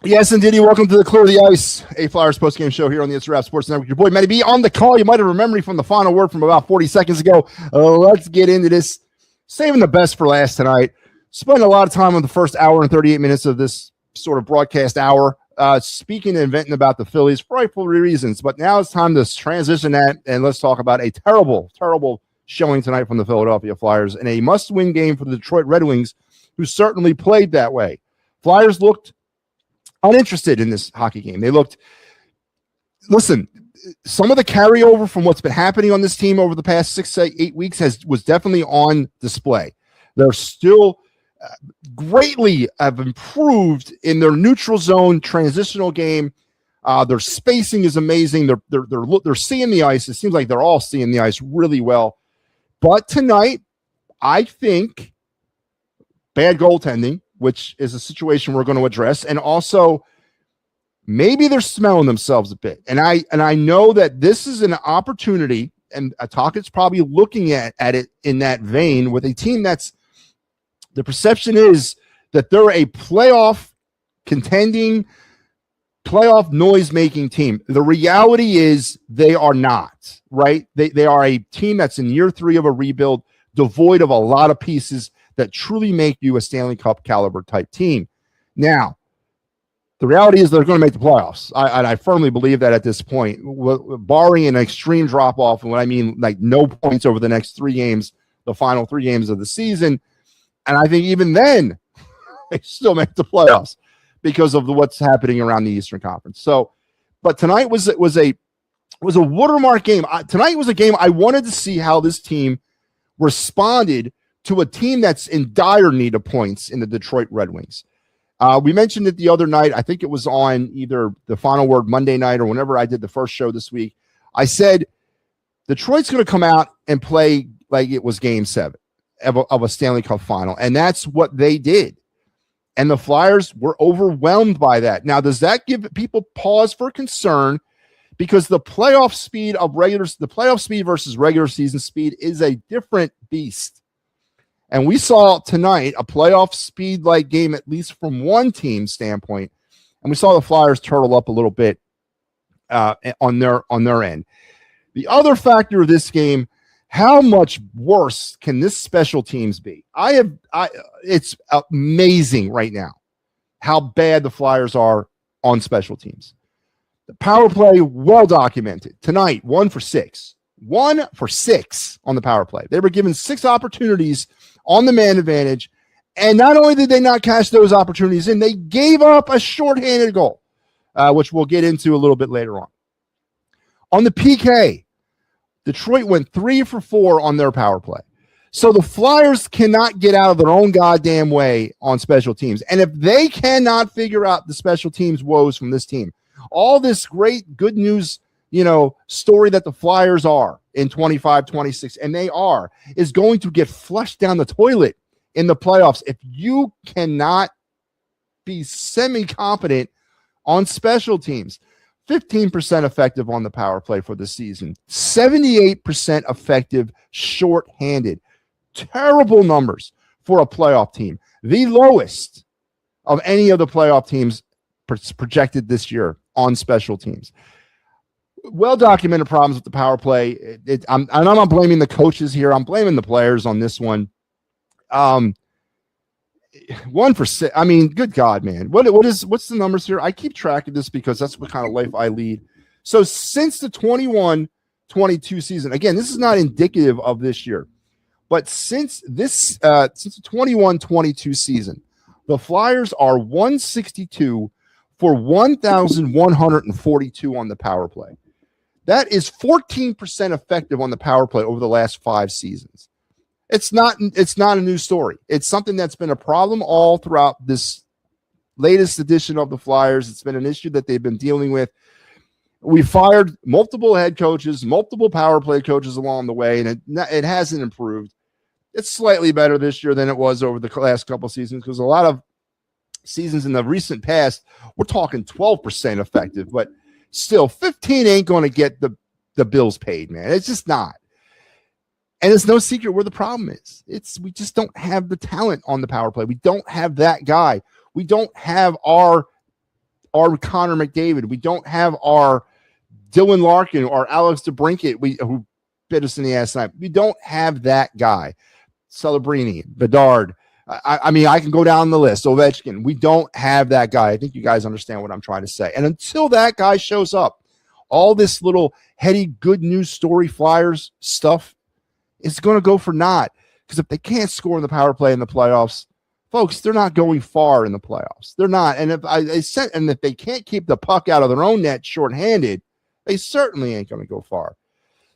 Yes, indeed. Welcome to the Clear the Ice, a Flyers postgame show here on the It's Sports Network. Your boy MattyB on the call. You might have remembered me from the final word from about 40 seconds ago. Let's get into this. Saving the best for last tonight. Spent a lot of time on the first hour and 38 minutes of this sort of broadcast hour speaking and venting about the Phillies for rightful reasons. But now it's time to transition that, and let's talk about a terrible, terrible showing tonight from the Philadelphia Flyers and a must-win game for the Detroit Red Wings, who certainly played that way. Flyers looked uninterested in this hockey game. They looked, listen, some of the carryover from what's been happening on this team over the past 6 to 8 weeks was definitely on display. They're still greatly have improved in their neutral zone transitional game. Their spacing is amazing. They're seeing the ice. It seems like they're all seeing the ice really well. But tonight, I think bad goaltending, which is a situation we're going to address, and also maybe they're smelling themselves a bit. And I know that this is an opportunity, and Talkett's probably looking at it in that vein with a team that's the perception is that they're a playoff contending, playoff noise-making team. The reality is they are not, right? They are a team that's in year 3 of a rebuild, devoid of a lot of pieces that truly make you a Stanley Cup caliber type team. Now, the reality is they're going to make the playoffs. I firmly believe that at this point, barring an extreme drop-off, and what I mean, like no points over the next 3 games, the final 3 games of the season. And I think even then, they still make the playoffs because of what's happening around the Eastern Conference. So, but tonight was a watermark game. Tonight was a game I wanted to see how this team responded to a team that's in dire need of points in the Detroit Red Wings. We mentioned it the other night. I think it was on either the Final Word Monday night or whenever I did the first show this week. I said Detroit's going to come out and play like it was Game 7 of a Stanley Cup final, and that's what they did. And the Flyers were overwhelmed by that. Now, does that give people pause for concern? Because the playoff speed versus regular season speed is a different beast. And we saw tonight a playoff speed-like game, at least from one team's standpoint. And we saw the Flyers turtle up a little bit on their end. The other factor of this game, how much worse can this special teams be? It's amazing right now how bad the Flyers are on special teams. The power play, well documented. Tonight, 1 for 6. 1 for 6 on the power play. They were given 6 opportunities on the man advantage, and not only did they not cash those opportunities in, they gave up a shorthanded goal, which we'll get into a little bit later on. On the PK, Detroit went 3 for 4 on their power play. So the Flyers cannot get out of their own goddamn way on special teams. And if they cannot figure out the special teams woes from this team, all this great good news, story that the Flyers are in 25-26, and they are, is going to get flushed down the toilet in the playoffs if you cannot be semi-competent on special teams. 15% effective on the power play for the season. 78% effective shorthanded. Terrible numbers for a playoff team. The lowest of any of the playoff teams projected this year on special teams. Well-documented problems with the power play. I'm not blaming the coaches here. I'm blaming the players on this one. 1 for 6. I mean, good God, man. What's the numbers here? I keep track of this because that's what kind of life I lead. So since the 21-22 season, again, this is not indicative of this year, but since the 21-22 season, the Flyers are 162 for 1,142 on the power play. That is 14% effective on the power play over the last 5 seasons. It's not a new story. It's something that's been a problem all throughout this latest edition of the Flyers. It's been an issue that they've been dealing with. We fired multiple head coaches, multiple power play coaches along the way, and it hasn't improved. It's slightly better this year than it was over the last couple of seasons, because a lot of seasons in the recent past, we're talking 12% effective, but still 15 ain't going to get the bills paid, man. It's just not. And it's no secret where the problem is. We just don't have the talent on the power play. We don't have that guy. We don't have our Connor McDavid. We don't have our Dylan Larkin or Alex DeBrincat, who bit us in the ass tonight. We don't have that guy. Celebrini, Bedard. I mean, I can go down the list. Ovechkin. We don't have that guy. I think you guys understand what I'm trying to say. And until that guy shows up, all this little heady good news story Flyers stuff, it's going to go for naught, because if they can't score in the power play in the playoffs, folks, they're not going far in the playoffs. They're not. And if they can't keep the puck out of their own net shorthanded, they certainly ain't going to go far.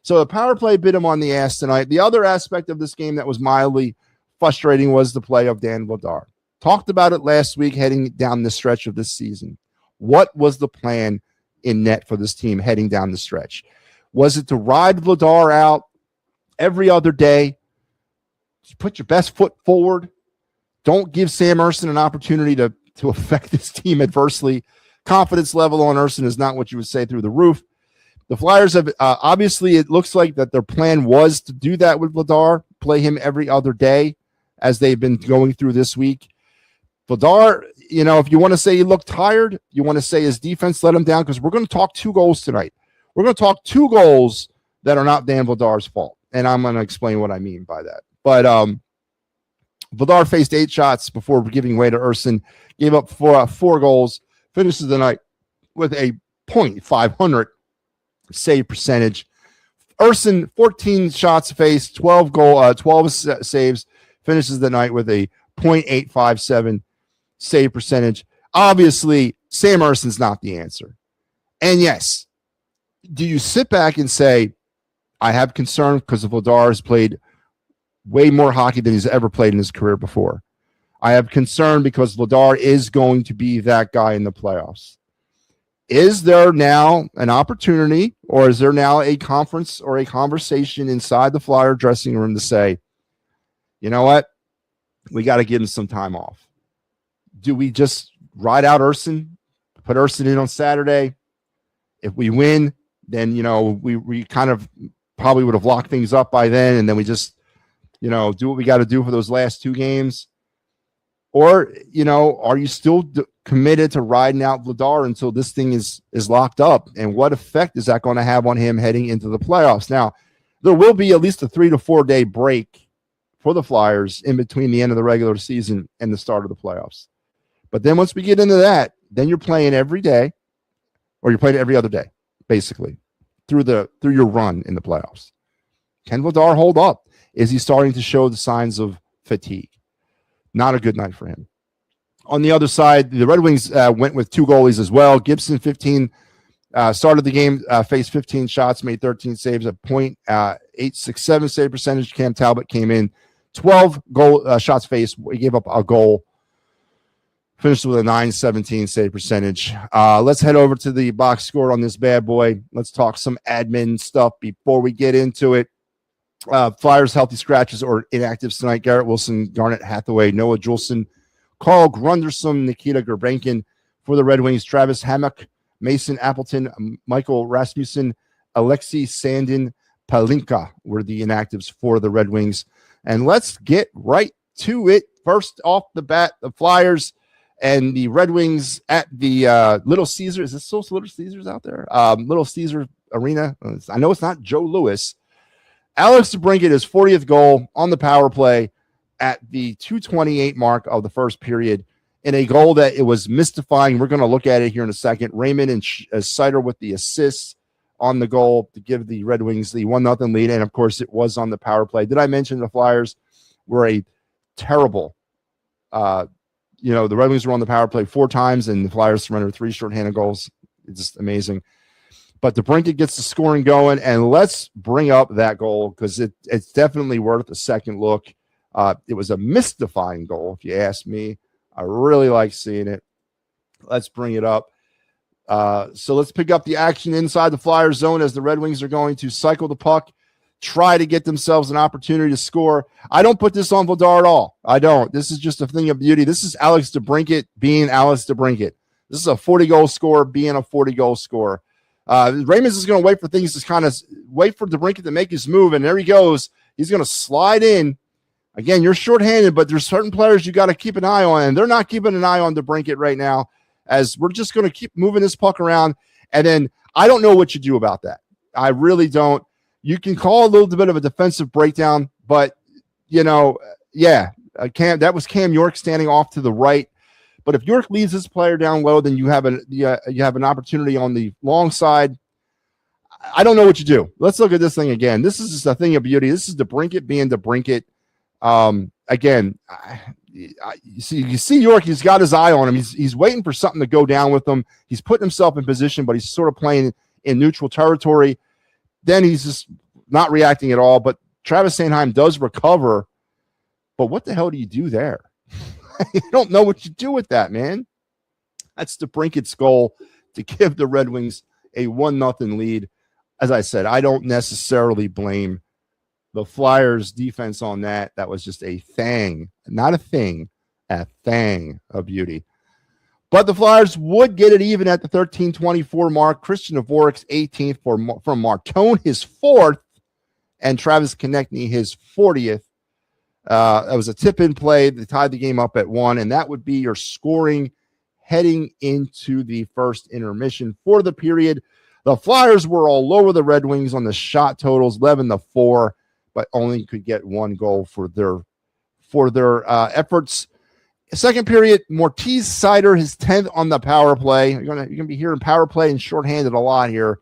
So the power play bit him on the ass tonight. The other aspect of this game that was mildly frustrating was the play of Dan Vladar. Talked about it last week heading down the stretch of this season. What was the plan in net for this team heading down the stretch? Was it to ride Vladar out every other day? Put your best foot forward. Don't give Sam Ersson an opportunity to affect this team adversely. Confidence level on Ersson is not what you would say through the roof. The Flyers have obviously, it looks like that their plan was to do that with Vladar, play him every other day as they've been going through this week. Vladar, if you want to say he looked tired, you want to say his defense let him down, because we're going to talk 2 goals tonight. We're going to talk 2 goals that are not Dan Vladar's fault. And I'm going to explain what I mean by that. But Vladar faced 8 shots before giving way to Ersson, gave up 4 goals, finishes the night with a .500 save percentage. Ersson, 14 shots faced, 12 saves, finishes the night with a .857 save percentage. Obviously, Sam Ersson's not the answer. And yes, do you sit back and say, I have concern because Vladar has played way more hockey than he's ever played in his career before. I have concern because Vladar is going to be that guy in the playoffs. Is there now an opportunity, or is there now a conference or a conversation inside the Flyer dressing room to say, you know what, we got to give him some time off? Do we just ride out Ersson, put Ersson in on Saturday? If we win, then, we kind of probably would have locked things up by then, and then we just, do what we got to do for those last 2 games. Or, are you still committed to riding out Vladar until this thing is locked up? And what effect is that going to have on him heading into the playoffs? Now, there will be at least a 3 to 4 day break for the Flyers in between the end of the regular season and the start of the playoffs. But then once we get into that, then you're playing every day, or you're playing every other day, basically, through your run in the playoffs. Can Vladar hold up? Is he starting to show the signs of fatigue? Not a good night for him. On the other side, the Red Wings went with 2 goalies as well. Gibson, 15, started the game, faced 15 shots, made 13 saves, a .867 save percentage. Cam Talbot came in, 12 shots faced. He gave up a goal. Finished with a .917 save percentage. Let's head over to the box score on this bad boy. Let's talk some admin stuff before we get into it. Flyers healthy scratches or inactives tonight: Garrett Wilson, Garnett Hathaway, Noah Juleson, Carl Grunderson, Nikita Gurbankin. For the Red Wings, Travis Hammock, Mason Appleton, Michael Rasmussen, Alexei Sandin, Palinka were the inactives for the Red Wings. And let's get right to it. First off the bat, the Flyers and the Red Wings at the Little Caesars. Is this still Little Caesars out there? Little Caesar Arena. I know it's not Joe Louis. Alex DeBrincat, his 40th goal on the power play at the 2:28 mark of the first period in a goal that it was mystifying. We're going to look at it here in a second. Raymond and Sider with the assists on the goal to give the Red Wings the 1-0 lead. And, of course, it was on the power play. Did I mention the Flyers were a terrible the Red Wings were on the power play 4 times, and the Flyers surrendered 3 shorthanded goals. It's just amazing. But DeBrincat gets the scoring going, and let's bring up that goal because it's definitely worth a second look. It was a mystifying goal, if you ask me. I really like seeing it. Let's bring it up. So let's pick up the action inside the Flyers zone as the Red Wings are going to cycle the puck, try to get themselves an opportunity to score. I don't put this on Vladar at all. I don't. This is just a thing of beauty. This is Alex DeBrincat being Alex DeBrincat. This is a 40-goal scorer being a 40-goal scorer. Raymond is going to wait for things to kind of wait for DeBrincat to make his move, and there he goes. He's going to slide in. Again, you're shorthanded, but there's certain players you got to keep an eye on, and they're not keeping an eye on DeBrincat right now as we're just going to keep moving this puck around. And then I don't know what you do about that. I really don't. You can call a little bit of a defensive breakdown, but, that was Cam York standing off to the right. But if York leaves this player down low, then you have an opportunity on the long side. I don't know what you do. Let's look at this thing again. This is just a thing of beauty. This is DeBrincat being DeBrincat. Again, you see York, he's got his eye on him. He's waiting for something to go down with him. He's putting himself in position, but he's sort of playing in neutral territory. Then he's just not reacting at all. But Travis Sanheim does recover. But what the hell do you do there? You don't know what you do with that, man. That's DeBrincat's goal to give the Red Wings a 1-0 lead. As I said, I don't necessarily blame the Flyers defense on that. That was just a thing, not a thing, a thing of beauty. But the Flyers would get it even at the 13:24 mark. Christian Dvorak's 18th from Martone, his 4th, and Travis Konechny, his 40th. That was a tip-in play that tied the game up at 1, and that would be your scoring heading into the first intermission for the period. The Flyers were all over the Red Wings on the shot totals, 11-4, but only could get 1 goal for their efforts. Second period, Mortiz Sider, his 10th on the power play. You're gonna be hearing power play and shorthanded a lot here.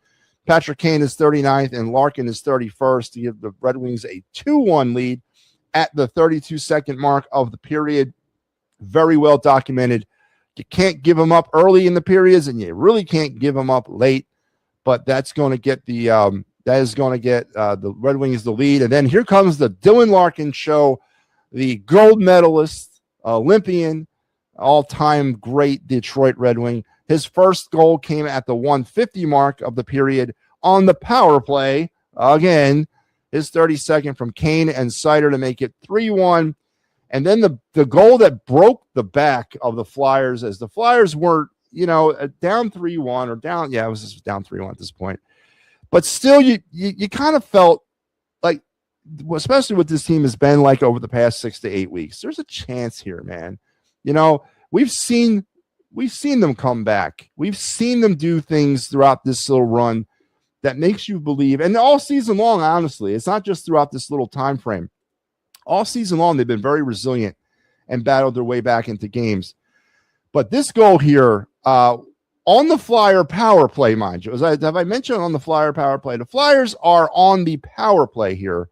Patrick Kane is 39th, and Larkin is 31st to give the Red Wings a 2-1 lead at the 32-second mark of the period. Very well documented. You can't give them up early in the periods, and you really can't give them up late. But that's going to get the Red Wings the lead. And then here comes the Dylan Larkin show, the gold medalist, Olympian, all-time great Detroit Red Wing. His first goal came at the 150 mark of the period on the power play. Again, his 32nd from Kane and Sider to make it 3-1. And then the goal that broke the back of the Flyers, as the Flyers were, down 3-1 or down. Yeah, it was just down 3-1 at this point. But still, you kind of felt like, especially what this team has been like over the past 6 to 8 weeks, there's a chance here, man. We've seen them come back. We've seen them do things throughout this little run that makes you believe. And all season long, honestly, it's not just throughout this little time frame. All season long, they've been very resilient and battled their way back into games. But this goal here, on the Flyer power play, mind you, have I mentioned on the Flyer power play? The Flyers are on the power play here.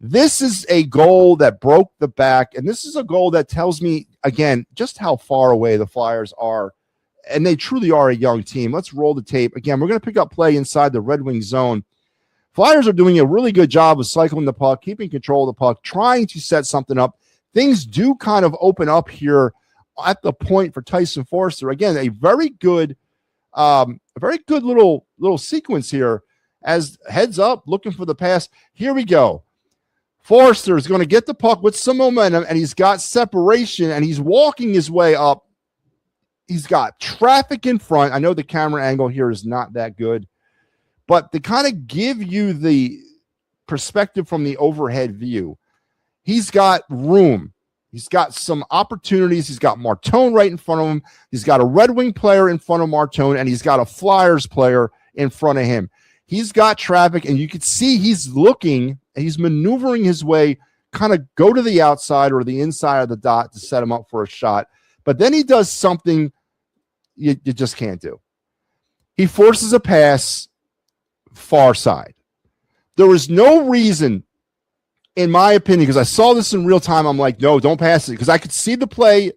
This is a goal that broke the back, and this is a goal that tells me, again, just how far away the Flyers are, and they truly are a young team. Let's roll the tape. Again, we're going to pick up play inside the Red Wing zone. Flyers are doing a really good job of cycling the puck, keeping control of the puck, trying to set something up. Things do kind of open up here at the point for Tyson Forster. Again, a very good little sequence here as heads up, looking for the pass. Here we go. Forrester is going to get the puck with some momentum, and he's got separation, and he's walking his way up. He's got traffic in front. I know the camera angle here is not that good, but to kind of give you the perspective from the overhead view, he's got room. He's got some opportunities. He's got Martone right in front of him. He's got a Red Wing player in front of Martone, and he's got a Flyers player in front of him. He's got traffic, and you can see he's looking, he's maneuvering his way, kind of go to the outside or the inside of the dot to set him up for a shot. But then he does something you just can't do. He forces a pass far side. There was no reason, in my opinion, because I saw this in real time, I'm like, no, don't pass it, because I could see the play.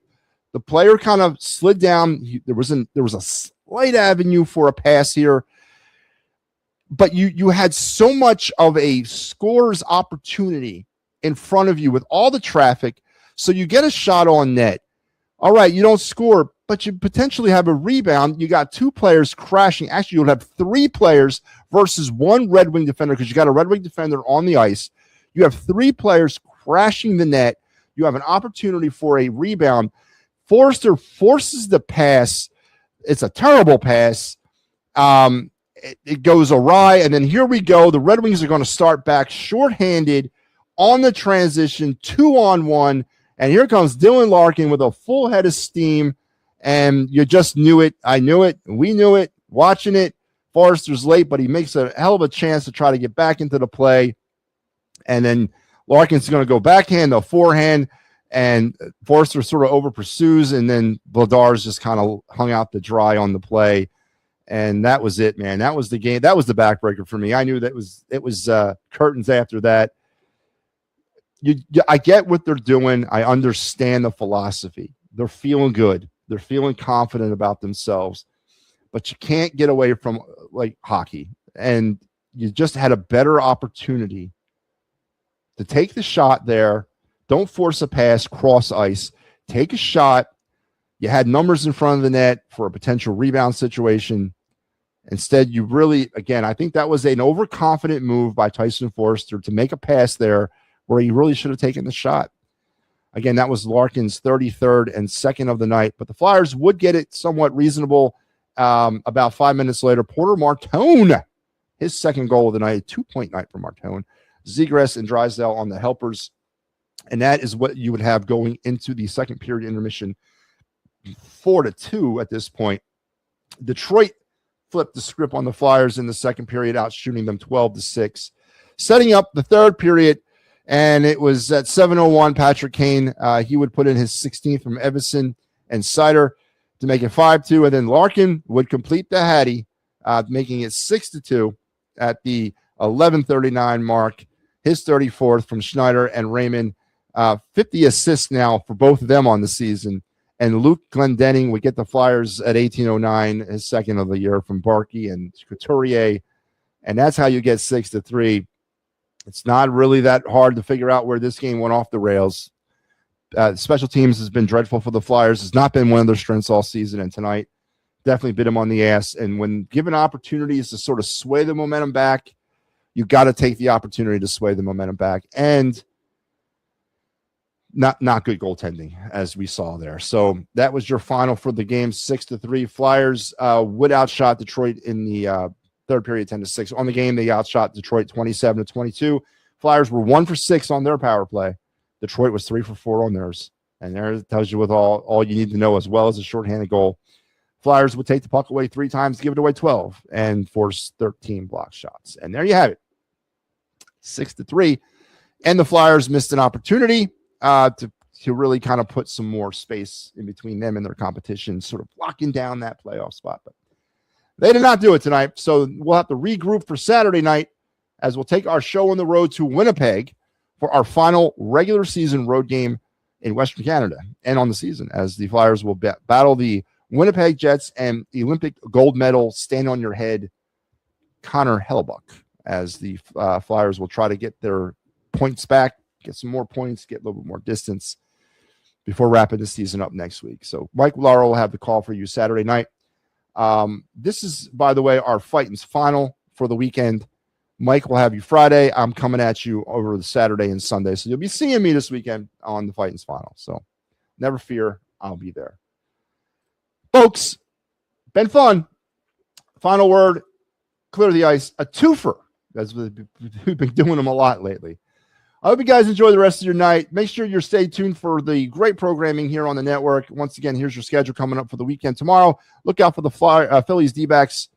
The player kind of slid down. There was a slight avenue for a pass here. But you had so much of a scorer's opportunity in front of you with all the traffic. So you get a shot on net. All right, you don't score, but you potentially have a rebound. You got two players crashing. Actually, you'll have three players versus one Red Wing defender, because you got a Red Wing defender on the ice. You have three players crashing the net. You have an opportunity for a rebound. Forrester forces the pass. It's a terrible pass. It goes awry, and then here we go. The Red Wings are going to start back shorthanded on the transition, 2-on-1, and here comes Dylan Larkin with a full head of steam, and you just knew it. I knew it. We knew it. Watching it, Forrester's late, but he makes a hell of a chance to try to get back into the play, and then Larkin's going to go backhand, the forehand, and Forrester sort of over pursues, and then Vladar's just kind of hung out to dry on the play. And that was it, man. That was the game. That was the backbreaker for me. I knew it was curtains after that. I get what they're doing. I understand the philosophy. They're feeling good. They're feeling confident about themselves. But you can't get away from like hockey. And you just had a better opportunity to take the shot there. Don't force a pass, cross ice. Take a shot. You had numbers in front of the net for a potential rebound situation. Instead, you really, again, I think that was an overconfident move by Tyson Forrester to make a pass there where he really should have taken the shot. Again, that was Larkin's 33rd and second of the night, but the Flyers would get it somewhat reasonable about 5 minutes later. Porter Martone, his second goal of the night, 2-point night for Martone. Zegras and Drysdale on the helpers, and that is what you would have going into the second period intermission. 4-2 at this point. Detroit flipped the script on the Flyers in the second period, out shooting them 12-6, setting up the third period. And it was at 7:01, Patrick Kane. He would put in his 16th from Everson and Sider to make it 5-2. And then Larkin would complete the Hattie, making it 6-2 at the 11:39 mark. His 34th from Schneider and Raymond. 50 assists now for both of them on the season. And Luke Glendening would get the Flyers at 18:09, his second of the year from Barkey and Couturier. And that's how you get 6-3. It's not really that hard to figure out where this game went off the rails. Special teams has been dreadful for the Flyers. It's not been one of their strengths all season, and tonight definitely bit them on the ass. And when given opportunities to sort of sway the momentum back, you got to take the opportunity to sway the momentum back. And not good goaltending, as we saw there. So that was your final for the game, 6-3. Flyers would outshot Detroit in the third period, 10-6. On the game, they outshot Detroit 27-22. Flyers were 1 for 6 on their power play. Detroit was 3 for 4 on theirs. And there it tells you with all you need to know, as well as a shorthanded goal. Flyers would take the puck away 3 times, give it away 12, and force 13 block shots. And there you have it, 6-3. And the Flyers missed an opportunity to really kind of put some more space in between them and their competition, sort of locking down that playoff spot. But they did not do it tonight, so we'll have to regroup for Saturday night as we'll take our show on the road to Winnipeg for our final regular season road game in Western Canada and on the season, as the Flyers will battle the Winnipeg Jets and Olympic gold medal stand-on-your-head Connor Hellebuyck, as the Flyers will try to get their points back, get some more points, get a little bit more distance before wrapping the season up next week. So Mike Lauro will have the call for you Saturday night. This is, by the way, our Fightin's final for the weekend. Mike will have you Friday. I'm coming at you over the Saturday and Sunday. So you'll be seeing me this weekend on the Fightins Final. So never fear, I'll be there. Folks, been fun. Final word, clear the ice, a twofer. That's what we've been doing them a lot lately. I hope you guys enjoy the rest of your night. Make sure you're stay tuned for the great programming here on the network. Once again, here's your schedule coming up for the weekend. Tomorrow, look out for the Phillies D-backs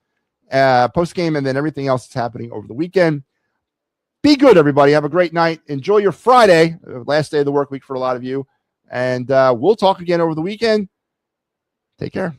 post-game and then everything else that's happening over the weekend. Be good, everybody. Have a great night. Enjoy your Friday, last day of the work week for a lot of you. And we'll talk again over the weekend. Take care.